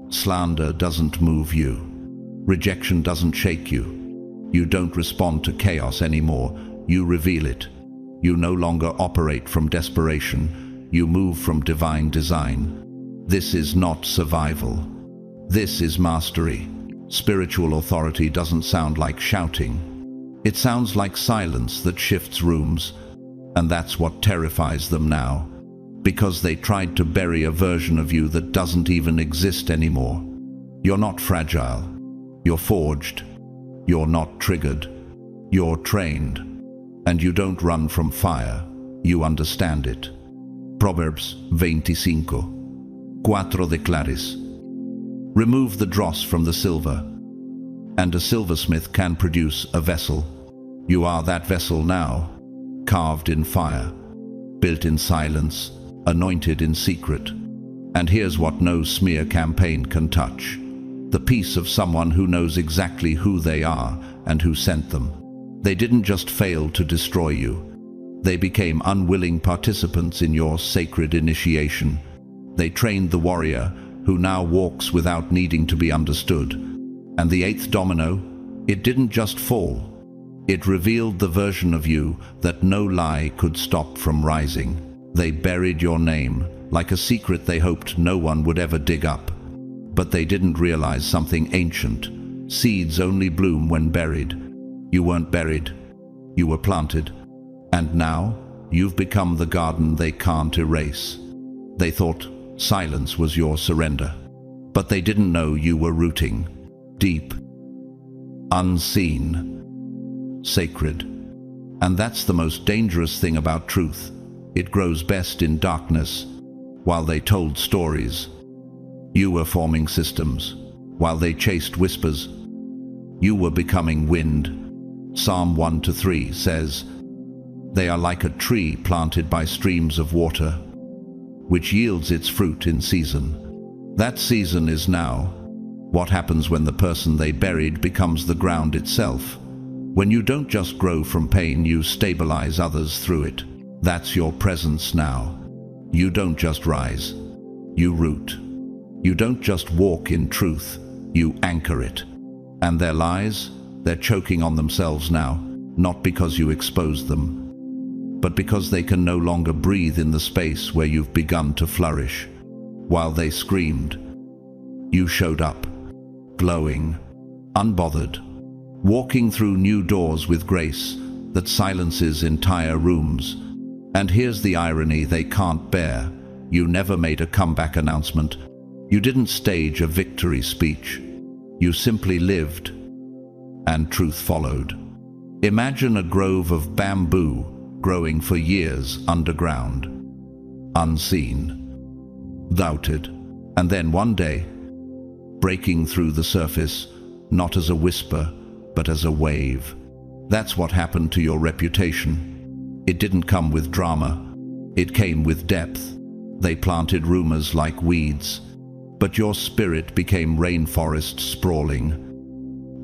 Slander doesn't move you. Rejection doesn't shake you. You don't respond to chaos anymore. You reveal it. You no longer operate from desperation. You move from divine design. This is not survival. This is mastery. Spiritual authority doesn't sound like shouting. It sounds like silence that shifts rooms. And that's what terrifies them now. Because they tried to bury a version of you that doesn't even exist anymore. You're not fragile. You're forged. You're not triggered. You're trained. And you don't run from fire. You understand it. Proverbs 25:4 declares, "Remove the dross from the silver, and a silversmith can produce a vessel. You are that vessel now, carved in fire, built in silence, anointed in secret. And here's what no smear campaign can touch: the peace of someone who knows exactly who they are and who sent them. They didn't just fail to destroy you. They became unwilling participants in your sacred initiation. They trained the warrior who now walks without needing to be understood. And the eighth domino, it didn't just fall. It revealed the version of you that no lie could stop from rising. They buried your name like a secret they hoped no one would ever dig up. But they didn't realize something ancient. Seeds only bloom when buried. You weren't buried. You were planted. And now, you've become the garden they can't erase. They thought silence was your surrender. But they didn't know you were rooting. Deep. Unseen. Sacred. And that's the most dangerous thing about truth. It grows best in darkness. While they told stories, you were forming systems. While they chased whispers, you were becoming wind. Psalm 1-3 says, "They are like a tree planted by streams of water, which yields its fruit in season." That season is now. What happens when the person they buried becomes the ground itself? When you don't just grow from pain, you stabilize others through it. That's your presence now. You don't just rise, you root. You don't just walk in truth, you anchor it. And their lies, they're choking on themselves now, not because you exposed them, but because they can no longer breathe in the space where you've begun to flourish. While they screamed, you showed up, glowing, unbothered, walking through new doors with grace that silences entire rooms. And here's the irony they can't bear. You never made a comeback announcement. You didn't stage a victory speech. You simply lived. and truth followed. Imagine a grove of bamboo growing for years underground, unseen, doubted, and then one day, breaking through the surface, not as a whisper, but as a wave. That's what happened to your reputation. It didn't come with drama. It came with depth. They planted rumors like weeds, but your spirit became rainforest sprawling,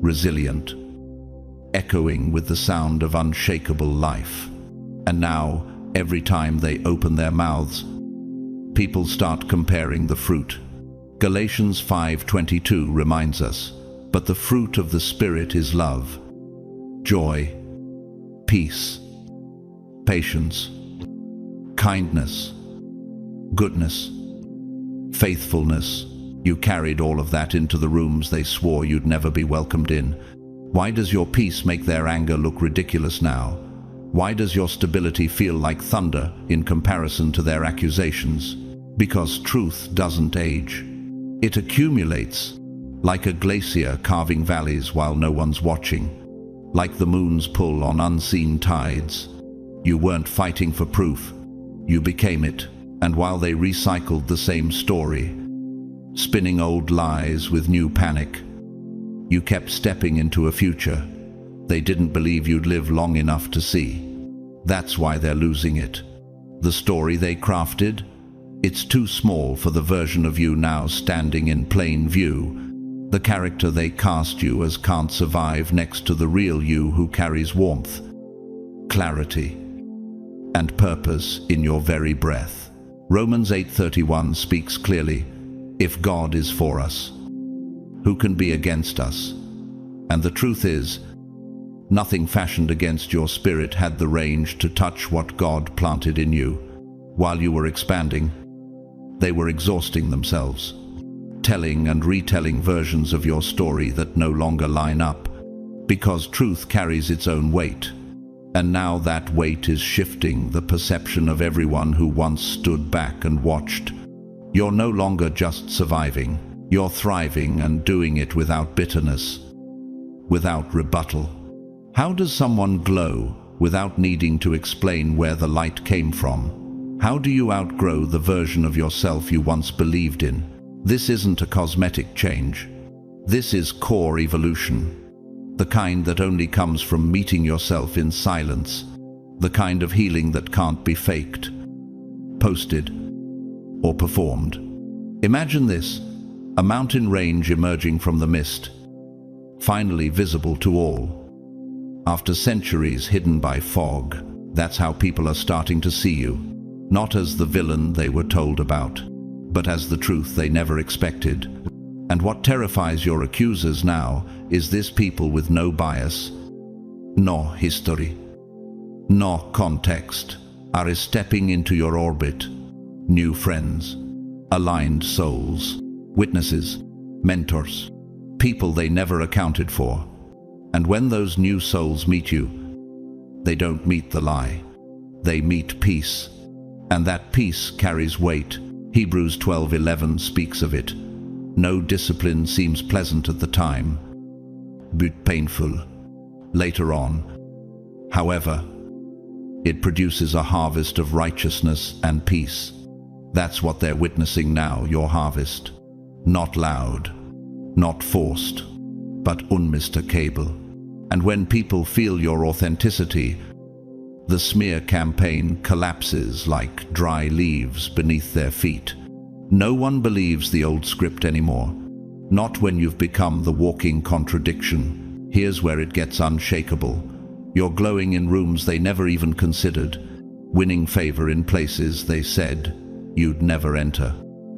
resilient, echoing with the sound of unshakable life. And now, every time they open their mouths, people start comparing the fruit. Galatians 5:22 reminds us, "But the fruit of the Spirit is love, joy, peace, patience, kindness, goodness, faithfulness." You carried all of that into the rooms they swore you'd never be welcomed in. Why does your peace make their anger look ridiculous now? Why does your stability feel like thunder in comparison to their accusations? Because truth doesn't age. It accumulates, like a glacier carving valleys while no one's watching, like the moon's pull on unseen tides. You weren't fighting for proof. You became it, and while they recycled the same story, spinning old lies with new panic, you kept stepping into a future they didn't believe you'd live long enough to see. That's why they're losing it. The story they crafted, it's too small for the version of you now standing in plain view. The character they cast you as can't survive next to the real you who carries warmth, clarity, and purpose in your very breath. Romans 8:31 speaks clearly, "If God is for us, who can be against us?" And the truth is, nothing fashioned against your spirit had the range to touch what God planted in you. While you were expanding, they were exhausting themselves, telling and retelling versions of your story that no longer line up, because truth carries its own weight. And now that weight is shifting the perception of everyone who once stood back and watched. You're no longer just surviving, you're thriving and doing it without bitterness, without rebuttal. How does someone glow without needing to explain where the light came from? How do you outgrow the version of yourself you once believed in? This isn't a cosmetic change. This is core evolution. The kind that only comes from meeting yourself in silence. The kind of healing that can't be faked, posted, or performed. Imagine this, a mountain range emerging from the mist, finally visible to all. After centuries hidden by fog, that's how people are starting to see you. Not as the villain they were told about, but as the truth they never expected. And what terrifies your accusers now is this: people with no bias, no history, no context, are stepping into your orbit. New friends, aligned souls, witnesses, mentors, people they never accounted for. And when those new souls meet you, they don't meet the lie. They meet peace. And that peace carries weight. Hebrews 12:11 speaks of it. No discipline seems pleasant at the time, but painful later on. However, it produces a harvest of righteousness and peace. That's what they're witnessing now, your harvest. Not loud, not forced, but unmistakable. And when people feel your authenticity, the smear campaign collapses like dry leaves beneath their feet. No one believes the old script anymore. Not when you've become the walking contradiction. Here's where it gets unshakable. You're glowing in rooms they never even considered, winning favor in places they said you'd never enter,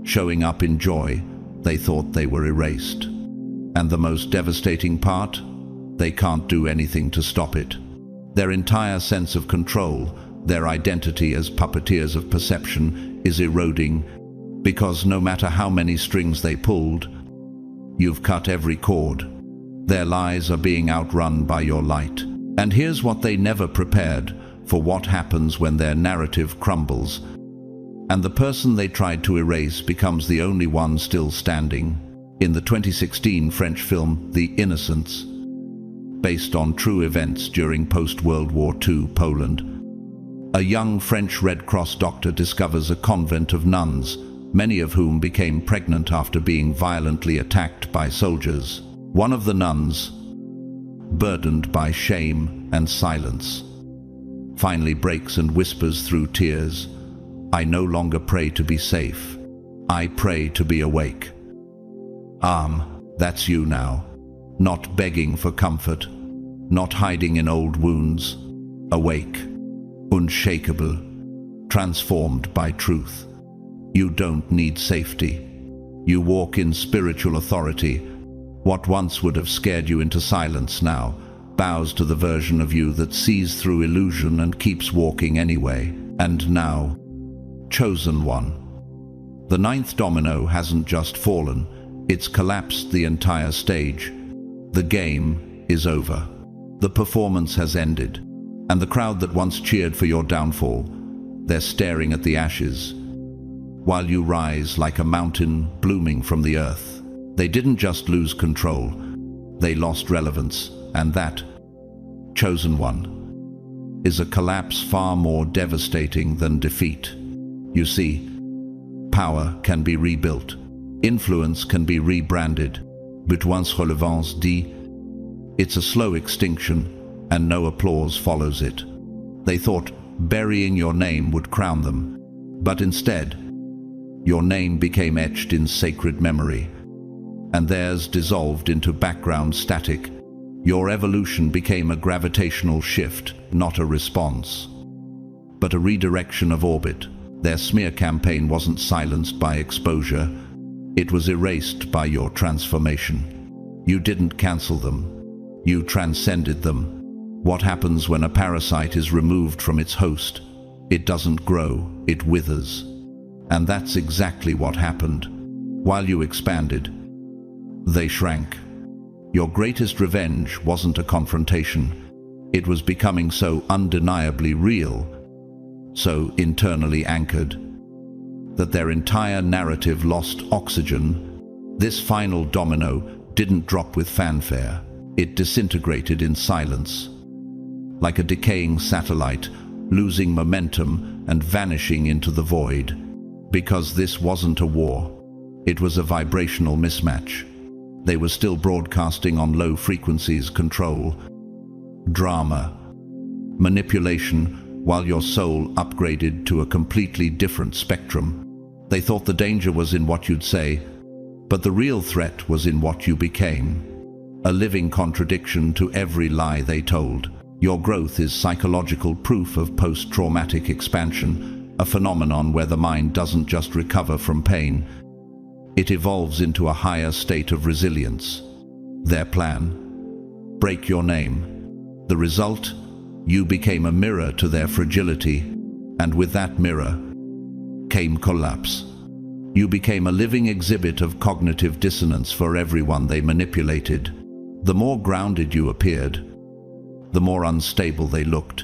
showing up in joy they thought they were erased. And the most devastating part? They can't do anything to stop it. Their entire sense of control, their identity as puppeteers of perception, is eroding, because no matter how many strings they pulled, you've cut every cord. Their lies are being outrun by your light. And here's what they never prepared for: what happens when their narrative crumbles, and the person they tried to erase becomes the only one still standing. In the 2016 French film The Innocents, based on true events during post-World War II Poland. A young French Red Cross doctor discovers a convent of nuns, many of whom became pregnant after being violently attacked by soldiers. One of the nuns, burdened by shame and silence, finally breaks and whispers through tears, "I no longer pray to be safe. I pray to be awake." That's you now. Not begging for comfort, not hiding in old wounds. Awake, unshakable, transformed by truth. You don't need safety. You walk in spiritual authority. What once would have scared you into silence now bows to the version of you that sees through illusion and keeps walking anyway. And now, chosen one. The ninth domino hasn't just fallen, it's collapsed the entire stage. The game is over. The performance has ended, and the crowd that once cheered for your downfall, they're staring at the ashes, while you rise like a mountain blooming from the earth. They didn't just lose control, they lost relevance, and that, chosen one, is a collapse far more devastating than defeat. You see, power can be rebuilt, influence can be rebranded, but once relevance dit, it's a slow extinction, and no applause follows it. They thought burying your name would crown them, but instead, your name became etched in sacred memory, and theirs dissolved into background static. Your evolution became a gravitational shift, not a response, but a redirection of orbit. Their smear campaign wasn't silenced by exposure, it was erased by your transformation. You didn't cancel them, you transcended them. What happens when a parasite is removed from its host? It doesn't grow, it withers. And that's exactly what happened. While you expanded, they shrank. Your greatest revenge wasn't a confrontation. It was becoming so undeniably real, so internally anchored, that their entire narrative lost oxygen. This final domino didn't drop with fanfare. It disintegrated in silence, like a decaying satellite, losing momentum and vanishing into the void. Because this wasn't a war, it was a vibrational mismatch. They were still broadcasting on low frequencies, control, drama, manipulation, while your soul upgraded to a completely different spectrum. They thought the danger was in what you'd say, but the real threat was in what you became. A living contradiction to every lie they told. Your growth is psychological proof of post-traumatic expansion, a phenomenon where the mind doesn't just recover from pain, it evolves into a higher state of resilience. Their plan? Break your name. The result? You became a mirror to their fragility, and with that mirror came collapse. You became a living exhibit of cognitive dissonance for everyone they manipulated. The more grounded you appeared, the more unstable they looked,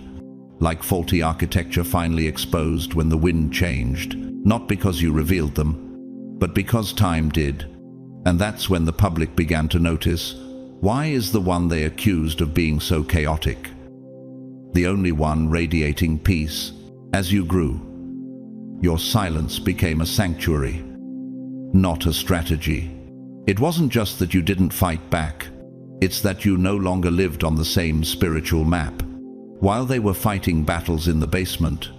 like faulty architecture finally exposed when the wind changed, not because you revealed them, but because time did. And that's when the public began to notice, why is the one they accused of being so chaotic the only one radiating peace? As you grew, your silence became a sanctuary, not a strategy. It wasn't just that you didn't fight back, it's that you no longer lived on the same spiritual map. While they were fighting battles in the basement,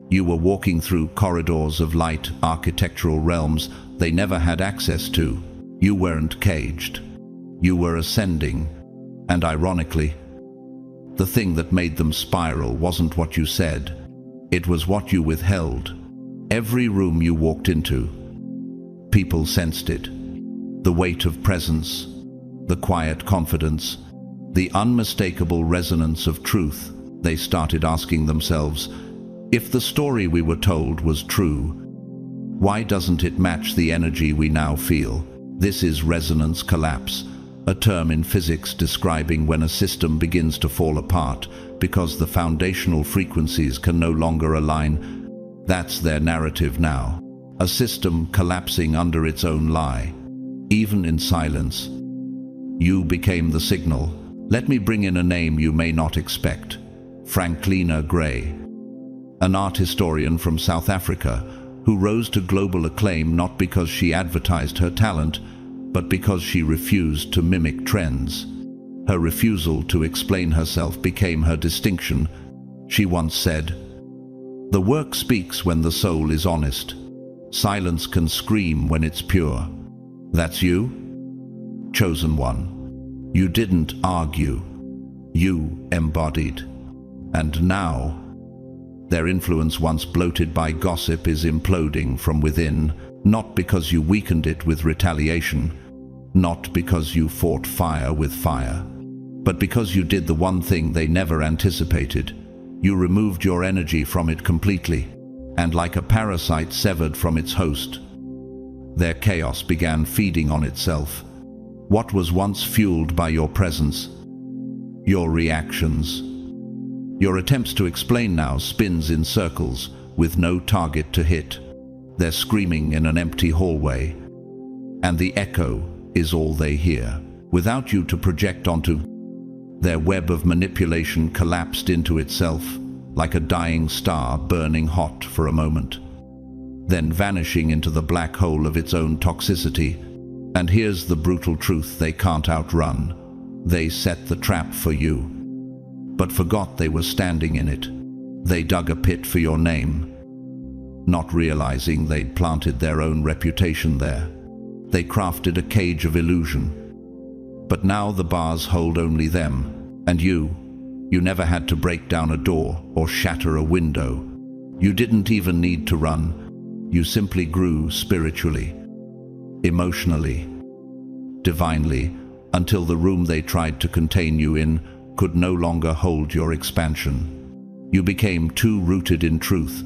you were walking through corridors of light, architectural realms they never had access to. You weren't caged. You were ascending. And ironically, the thing that made them spiral wasn't what you said. It was what you withheld. Every room you walked into, people sensed it. The weight of presence, the quiet confidence, the unmistakable resonance of truth. They started asking themselves, if the story we were told was true, why doesn't it match the energy we now feel? This is resonance collapse, a term in physics describing when a system begins to fall apart because the foundational frequencies can no longer align. That's their narrative now. A system collapsing under its own lie. Even in silence, you became the signal, Let me bring in a name you may not expect. Franklina Gray, an art historian from South Africa who rose to global acclaim not because she advertised her talent, but because she refused to mimic trends. Her refusal to explain herself became her distinction. She once said, "The work speaks when the soul is honest. Silence can scream when it's pure." That's you? Chosen one. You didn't argue. You embodied. And now, their influence once bloated by gossip is imploding from within, not because you weakened it with retaliation, not because you fought fire with fire, but because you did the one thing they never anticipated. You removed your energy from it completely, and like a parasite severed from its host, their chaos began feeding on itself. What was once fueled by your presence, your reactions, your attempts to explain now spins in circles with no target to hit. They're screaming in an empty hallway, and the echo is all they hear. Without you to project onto, their web of manipulation collapsed into itself like a dying star burning hot for a moment, then vanishing into the black hole of its own toxicity. And here's the brutal truth they can't outrun. They set the trap for you, but forgot they were standing in it. They dug a pit for your name, not realizing they'd planted their own reputation there. They crafted a cage of illusion, but now the bars hold only them, and you never had to break down a door or shatter a window. You didn't even need to run. You simply grew spiritually, emotionally, divinely, until the room they tried to contain you in could no longer hold your expansion. You became too rooted in truth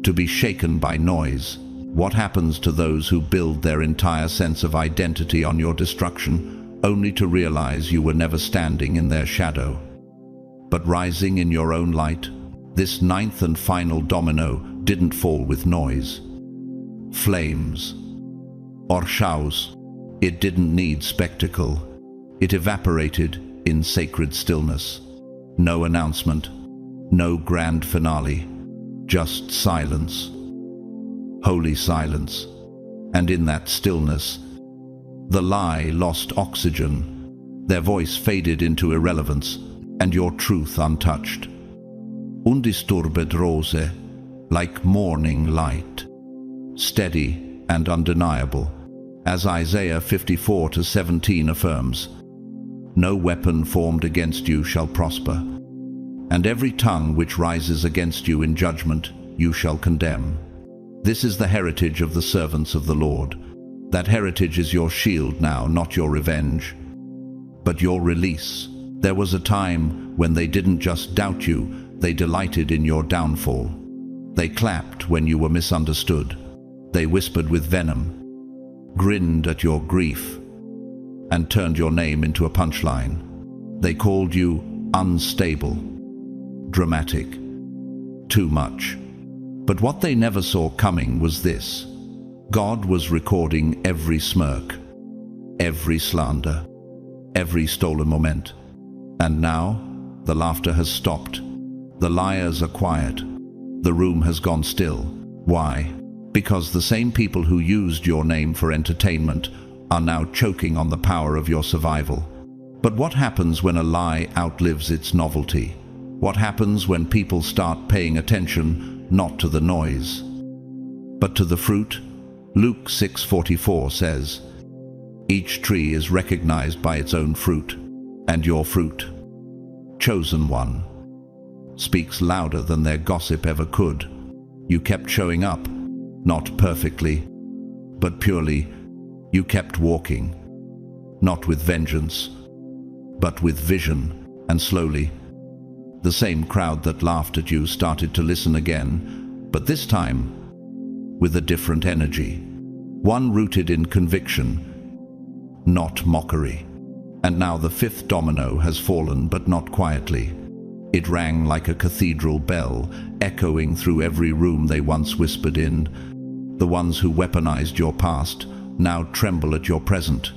to be shaken by noise. What happens to those who build their entire sense of identity on your destruction, only to realize you were never standing in their shadow, but rising in your own light? This ninth and final domino didn't fall with noise, flames, or shouts. It didn't need spectacle. It evaporated in sacred stillness. No announcement, no grand finale, just silence, holy silence. And in that stillness, the lie lost oxygen. Their voice faded into irrelevance, and your truth untouched. Undisturbed rose, like morning light, steady and undeniable. As Isaiah 54:17 affirms, "No weapon formed against you shall prosper, and every tongue which rises against you in judgment you shall condemn." This is the heritage of the servants of the Lord. That heritage is your shield now, not your revenge, but your release. There was a time when they didn't just doubt you, they delighted in your downfall. They clapped when you were misunderstood. They whispered with venom, grinned at your grief, and turned your name into a punchline. They called you unstable, dramatic, too much. But what they never saw coming was this: God was recording every smirk, every slander, every stolen moment. And now, the laughter has stopped. The liars are quiet. The room has gone still. Why? Because the same people who used your name for entertainment are now choking on the power of your survival. But what happens when a lie outlives its novelty? What happens when people start paying attention not to the noise, but to the fruit? Luke 6:44 says, "Each tree is recognized by its own fruit, and your fruit, chosen one, speaks louder than their gossip ever could." You kept showing up, not perfectly, but purely. You kept walking, not with vengeance, but with vision. And slowly, the same crowd that laughed at you started to listen again, but this time with a different energy, one rooted in conviction, not mockery. And now the fifth domino has fallen, but not quietly. It rang like a cathedral bell, echoing through every room they once whispered in. The ones who weaponized your past now tremble at your present.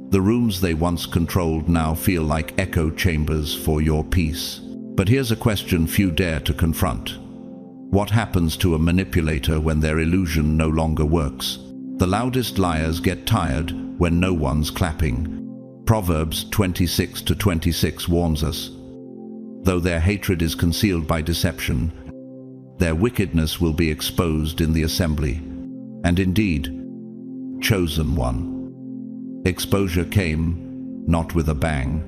The rooms they once controlled now feel like echo chambers for your peace. But here's a question few dare to confront. What happens to a manipulator when their illusion no longer works? The loudest liars get tired when no one's clapping. Proverbs 26:26 warns us, though their hatred is concealed by deception, their wickedness will be exposed in the assembly. And indeed, chosen one. Exposure came not with a bang,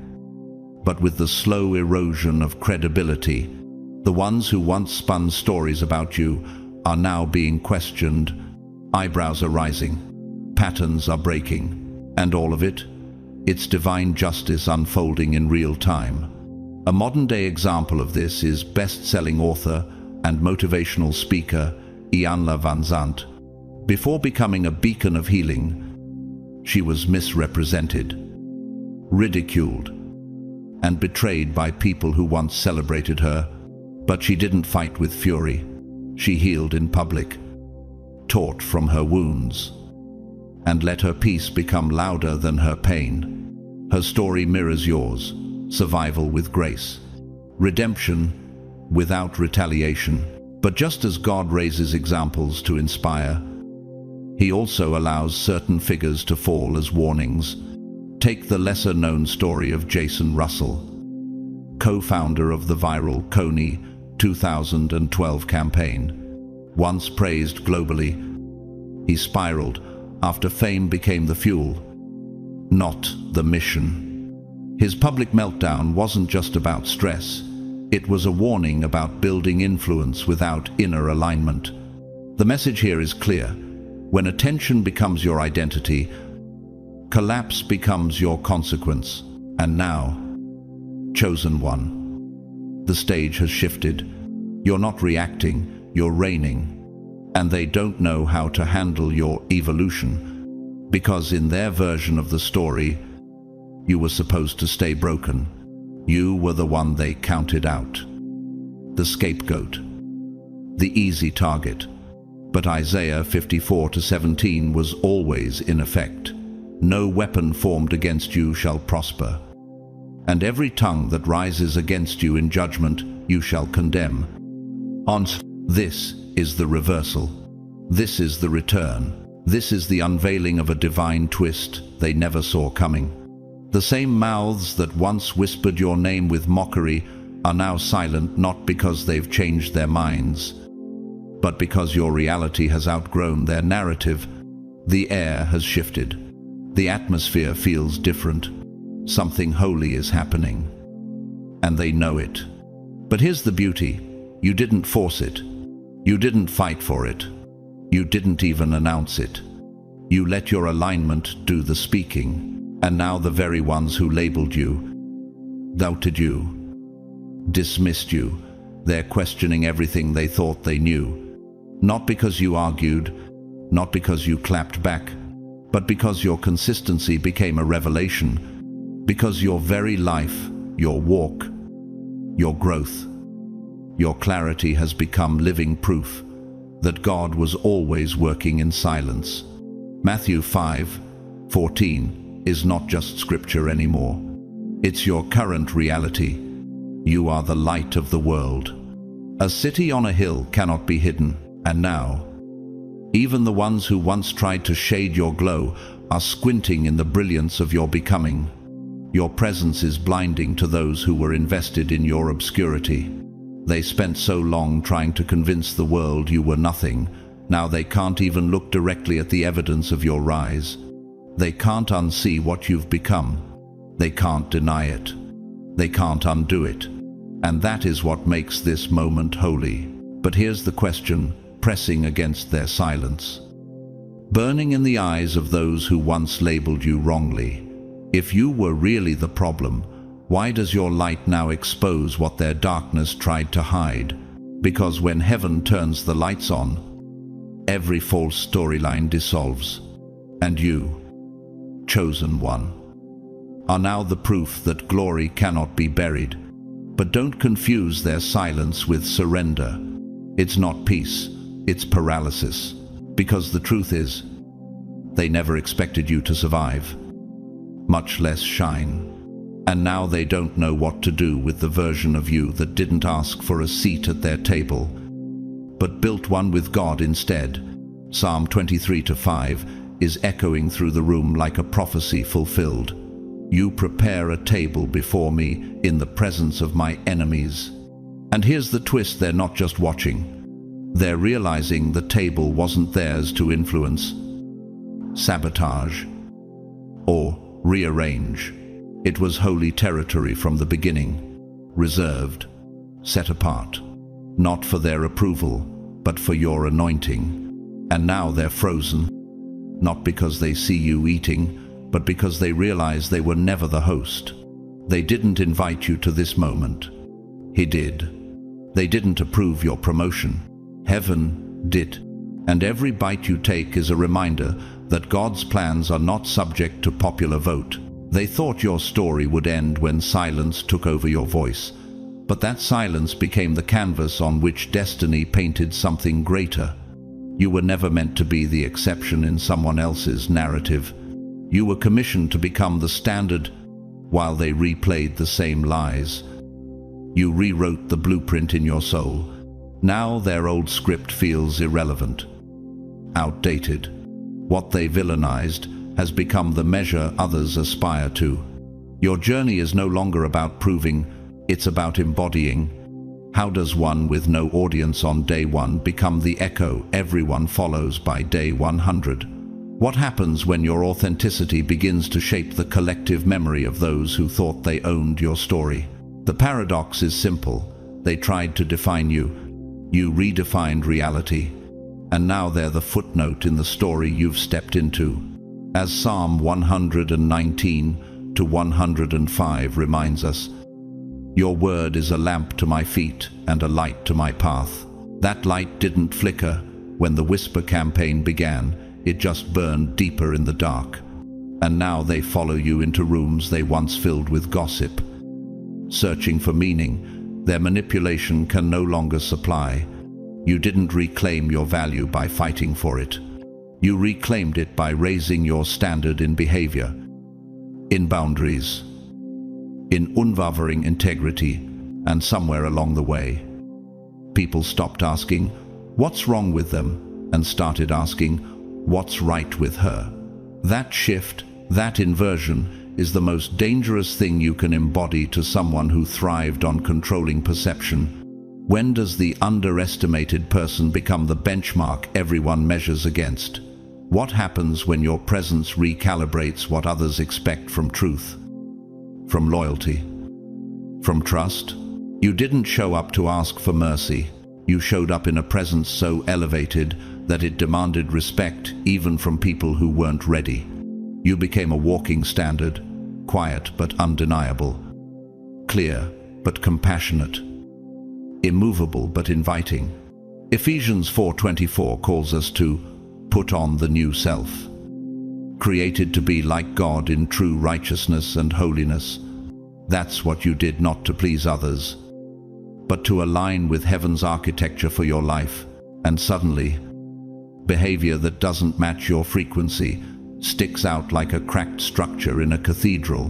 but with the slow erosion of credibility. The ones who once spun stories about you are now being questioned. Eyebrows are rising, patterns are breaking, and all of it, it's divine justice unfolding in real time. A modern-day example of this is best-selling author and motivational speaker Iyanla Vanzant. Before becoming a beacon of healing, she was misrepresented, ridiculed, and betrayed by people who once celebrated her. But she didn't fight with fury. She healed in public, taught from her wounds, and let her peace become louder than her pain. Her story mirrors yours: survival with grace, redemption without retaliation. But just as God raises examples to inspire, He also allows certain figures to fall as warnings. Take the lesser-known story of Jason Russell, co-founder of the viral Kony 2012 campaign. Once praised globally, he spiraled after fame became the fuel, not the mission. His public meltdown wasn't just about stress. It was a warning about building influence without inner alignment. The message here is clear. When attention becomes your identity, collapse becomes your consequence. And now, chosen one, the stage has shifted. You're not reacting, you're reigning. And they don't know how to handle your evolution, because in their version of the story, you were supposed to stay broken. You were the one they counted out, the scapegoat, the easy target. But Isaiah 54:17 was always in effect. No weapon formed against you shall prosper, and every tongue that rises against you in judgment you shall condemn. This is the reversal. This is the return. This is the unveiling of a divine twist they never saw coming. The same mouths that once whispered your name with mockery are now silent, not because they've changed their minds, but because your reality has outgrown their narrative. The air has shifted. The atmosphere feels different. Something holy is happening, and they know it. But here's the beauty. You didn't force it. You didn't fight for it. You didn't even announce it. You let your alignment do the speaking. And now the very ones who labeled you, doubted you, dismissed you, they're questioning everything they thought they knew. Not because you argued, not because you clapped back, but because your consistency became a revelation. Because your very life, your walk, your growth, your clarity has become living proof that God was always working in silence. Matthew 5:14 is not just scripture anymore. It's your current reality. You are the light of the world. A city on a hill cannot be hidden, and now, even the ones who once tried to shade your glow are squinting in the brilliance of your becoming. Your presence is blinding to those who were invested in your obscurity. They spent so long trying to convince the world you were nothing. Now they can't even look directly at the evidence of your rise. They can't unsee what you've become. They can't deny it. They can't undo it. And that is what makes this moment holy. But here's the question, pressing against their silence, burning in the eyes of those who once labeled you wrongly. If you were really the problem, why does your light now expose what their darkness tried to hide? Because when heaven turns the lights on, every false storyline dissolves. And you, chosen one, are now the proof that glory cannot be buried. But don't confuse their silence with surrender. It's not peace, it's paralysis. Because the truth is, they never expected you to survive. much less shine. And now they don't know what to do with the version of you that didn't ask for a seat at their table, but built one with God instead. Psalm 23:5 is echoing through the room like a prophecy fulfilled. You prepare a table before me in the presence of my enemies. And here's the twist: they're not just watching. They're realizing the table wasn't theirs to influence, sabotage, or rearrange. It was holy territory from the beginning, reserved, set apart, not for their approval, but for your anointing. And now they're frozen, not because they see you eating, but because they realize they were never the host. They didn't invite you to this moment. He did. They didn't approve your promotion. Heaven did. And every bite you take is a reminder that God's plans are not subject to popular vote. They thought your story would end when silence took over your voice, but that silence became the canvas on which destiny painted something greater. You were never meant to be the exception in someone else's narrative. You were commissioned to become the standard while they replayed the same lies. You rewrote the blueprint in your soul. Now their old script feels irrelevant, outdated. What they villainized has become the measure others aspire to. Your journey is no longer about proving, it's about embodying. How does one with no audience on day one become the echo everyone follows by day 100? What happens when your authenticity begins to shape the collective memory of those who thought they owned your story? The paradox is simple. They tried to define you. You redefined reality. And now they're the footnote in the story you've stepped into. As Psalm 119-105 reminds us, your word is a lamp to my feet and a light to my path. That light didn't flicker when the Whisper campaign began. It just burned deeper in the dark. And now they follow you into rooms they once filled with gossip. Searching for meaning, their manipulation can no longer supply. You didn't reclaim your value by fighting for it. You reclaimed it by raising your standard in behavior, in boundaries, in unwavering integrity, and somewhere along the way, people stopped asking, "What's wrong with them?" and started asking, "What's right with her?" That shift, that inversion, is the most dangerous thing you can embody to someone who thrived on controlling perception. When does the underestimated person become the benchmark everyone measures against? What happens when your presence recalibrates what others expect from truth, from loyalty, from trust? You didn't show up to ask for mercy. You showed up in a presence so elevated that it demanded respect even from people who weren't ready. You became a walking standard, quiet but undeniable, clear but compassionate, immovable but inviting. Ephesians 4:24 calls us to put on the new self, created to be like God in true righteousness and holiness. That's what you did, not to please others, but to align with heaven's architecture for your life. And suddenly, behavior that doesn't match your frequency sticks out like a cracked structure in a cathedral.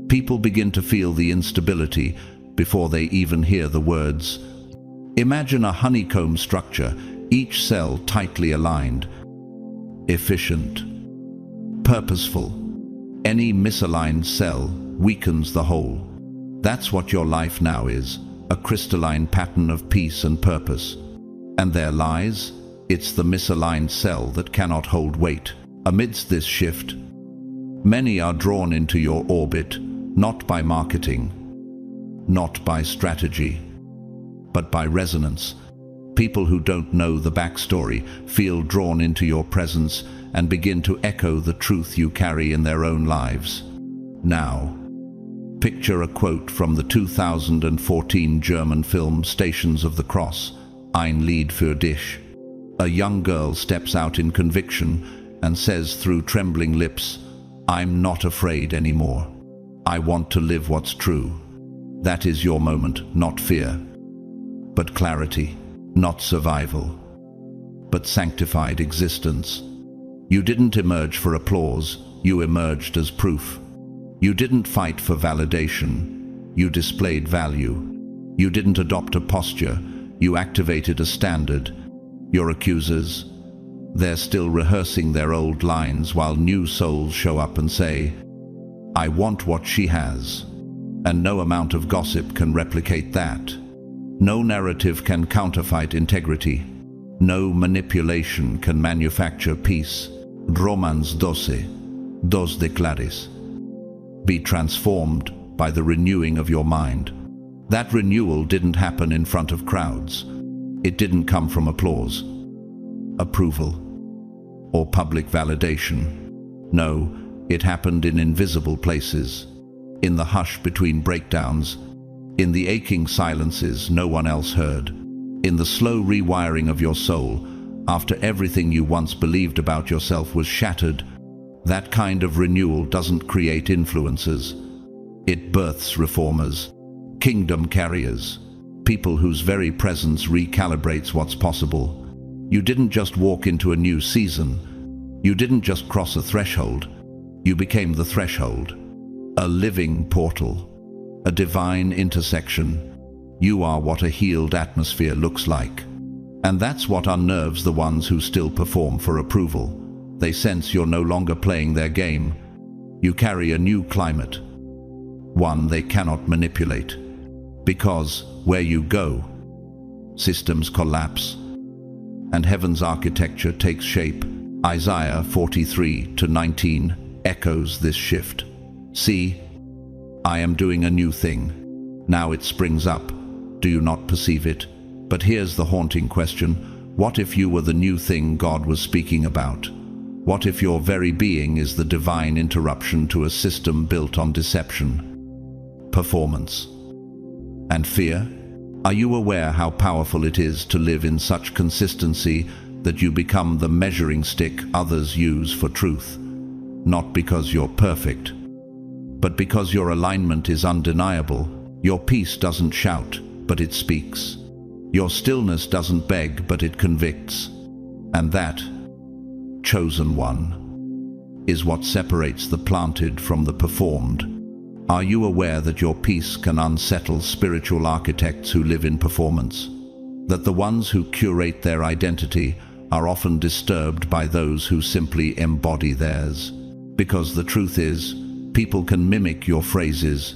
People begin to feel the instability before they even hear the words. Imagine a honeycomb structure, each cell tightly aligned, efficient, purposeful. Any misaligned cell weakens the whole. That's what your life now is, a crystalline pattern of peace and purpose. And their lies? It's the misaligned cell that cannot hold weight. Amidst this shift, many are drawn into your orbit, not by marketing, not by strategy, but by resonance. People who don't know the backstory feel drawn into your presence and begin to echo the truth you carry in their own lives. Now, picture a quote from the 2014 German film Stations of the Cross, Ein Lied für dich. A young girl steps out in conviction and says through trembling lips, "I'm not afraid anymore. I want to live what's true." That is your moment, not fear, but clarity, not survival, but sanctified existence. You didn't emerge for applause, you emerged as proof. You didn't fight for validation. You displayed value. You didn't adopt a posture. You activated a standard. Your accusers, they're still rehearsing their old lines while new souls show up and say, "I want what she has." And no amount of gossip can replicate that. No narrative can counterfeit integrity. No manipulation can manufacture peace. Romans 12, 2 declaris. Be transformed by the renewing of your mind. That renewal didn't happen in front of crowds. It didn't come from applause, approval, or public validation. No, it happened in invisible places, in the hush between breakdowns, in the aching silences no one else heard, in the slow rewiring of your soul after everything you once believed about yourself was shattered. That kind of renewal doesn't create influencers. It births reformers, kingdom carriers, people whose very presence recalibrates what's possible. You didn't just walk into a new season. You didn't just cross a threshold. You became the threshold, a living portal, a divine intersection. You are what a healed atmosphere looks like. And that's what unnerves the ones who still perform for approval. They sense you're no longer playing their game. You carry a new climate, one they cannot manipulate. Because where you go, systems collapse, and heaven's architecture takes shape. Isaiah 43:19 echoes this shift. See, I am doing a new thing. Now it springs up. Do you not perceive it? But here's the haunting question. What if you were the new thing God was speaking about? What if your very being is the divine interruption to a system built on deception, performance, and fear? Are you aware how powerful it is to live in such consistency that you become the measuring stick others use for truth? Not because you're perfect, but because your alignment is undeniable. Your peace doesn't shout, but it speaks. Your stillness doesn't beg, but it convicts. And that, chosen one, is what separates the planted from the performed. Are you aware that your peace can unsettle spiritual architects who live in performance? That the ones who curate their identity are often disturbed by those who simply embody theirs? Because the truth is, people can mimic your phrases,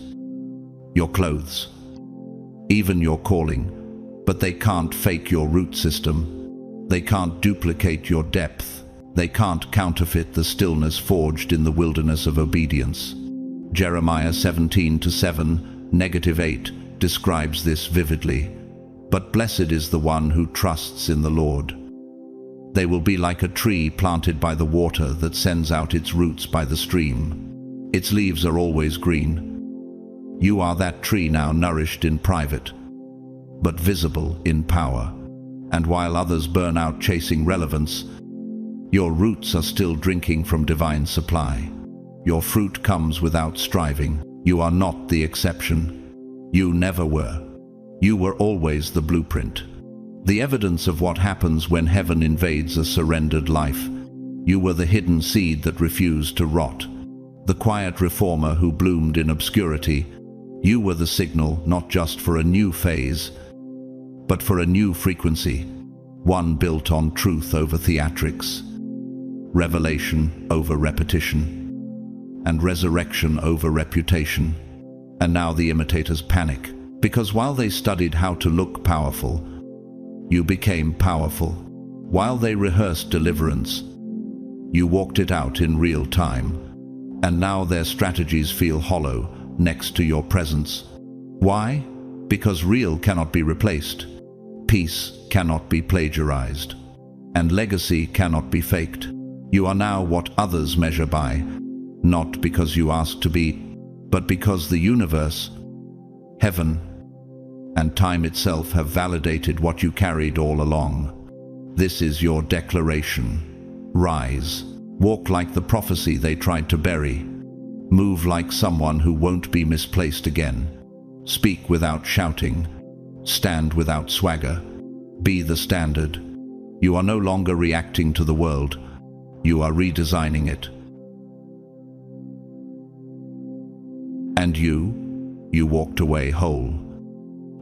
your clothes, even your calling, but they can't fake your root system. They can't duplicate your depth. They can't counterfeit the stillness forged in the wilderness of obedience. Jeremiah 17:7-8 describes this vividly. But blessed is the one who trusts in the Lord. They will be like a tree planted by the water that sends out its roots by the stream. Its leaves are always green. You are that tree now, nourished in private, but visible in power. And while others burn out chasing relevance, your roots are still drinking from divine supply. Your fruit comes without striving. You are not the exception. You never were. You were always the blueprint. The evidence of what happens when heaven invades a surrendered life. You were the hidden seed that refused to rot. The quiet reformer who bloomed in obscurity. You were the signal not just for a new phase, but for a new frequency. One built on truth over theatrics, revelation over repetition, and resurrection over reputation. And now the imitators panic, because while they studied how to look powerful, you became powerful. While they rehearsed deliverance, you walked it out in real time. And now their strategies feel hollow next to your presence. Why? Because real cannot be replaced, peace cannot be plagiarized, and legacy cannot be faked. You are now what others measure by, not because you asked to be, but because the universe, heaven, and time itself have validated what you carried all along. This is your declaration. Rise. Walk like the prophecy they tried to bury. Move like someone who won't be misplaced again. Speak without shouting. Stand without swagger. Be the standard. You are no longer reacting to the world. You are redesigning it. And you walked away whole,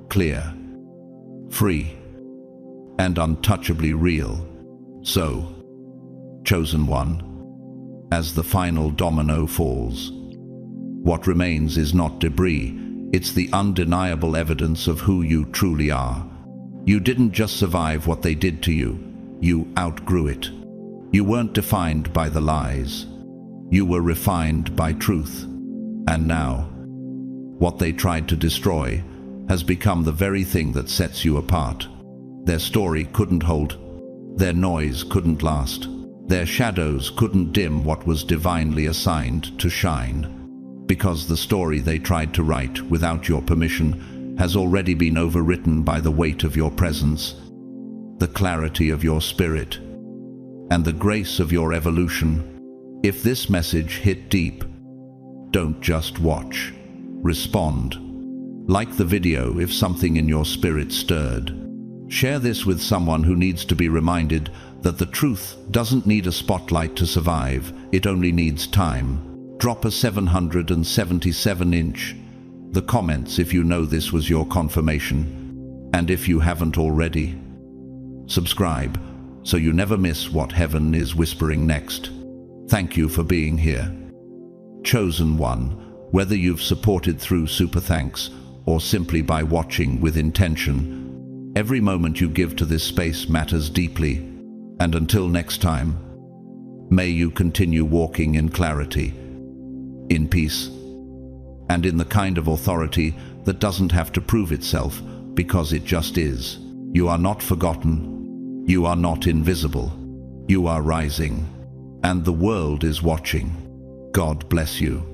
clear, free, and untouchably real. So, chosen one, as the final domino falls, what remains is not debris, it's the undeniable evidence of who you truly are. You didn't just survive what they did to you, you outgrew it. You weren't defined by the lies. You were refined by truth. And now, what they tried to destroy has become the very thing that sets you apart. Their story couldn't hold. Their noise couldn't last. Their shadows couldn't dim what was divinely assigned to shine. Because the story they tried to write without your permission has already been overwritten by the weight of your presence, the clarity of your spirit, and the grace of your evolution. If this message hit deep, don't just watch. Respond. Like the video if something in your spirit stirred. Share this with someone who needs to be reminded that the truth doesn't need a spotlight to survive, it only needs time. Drop a 777-inch. The comments if you know this was your confirmation. And if you haven't already, subscribe so you never miss what heaven is whispering next. Thank you for being here. Chosen one, whether you've supported through super thanks or simply by watching with intention, every moment you give to this space matters deeply. And until next time, may you continue walking in clarity, in peace, and in the kind of authority that doesn't have to prove itself because it just is. You are not forgotten. You are not invisible. You are rising, and the world is watching. God bless you.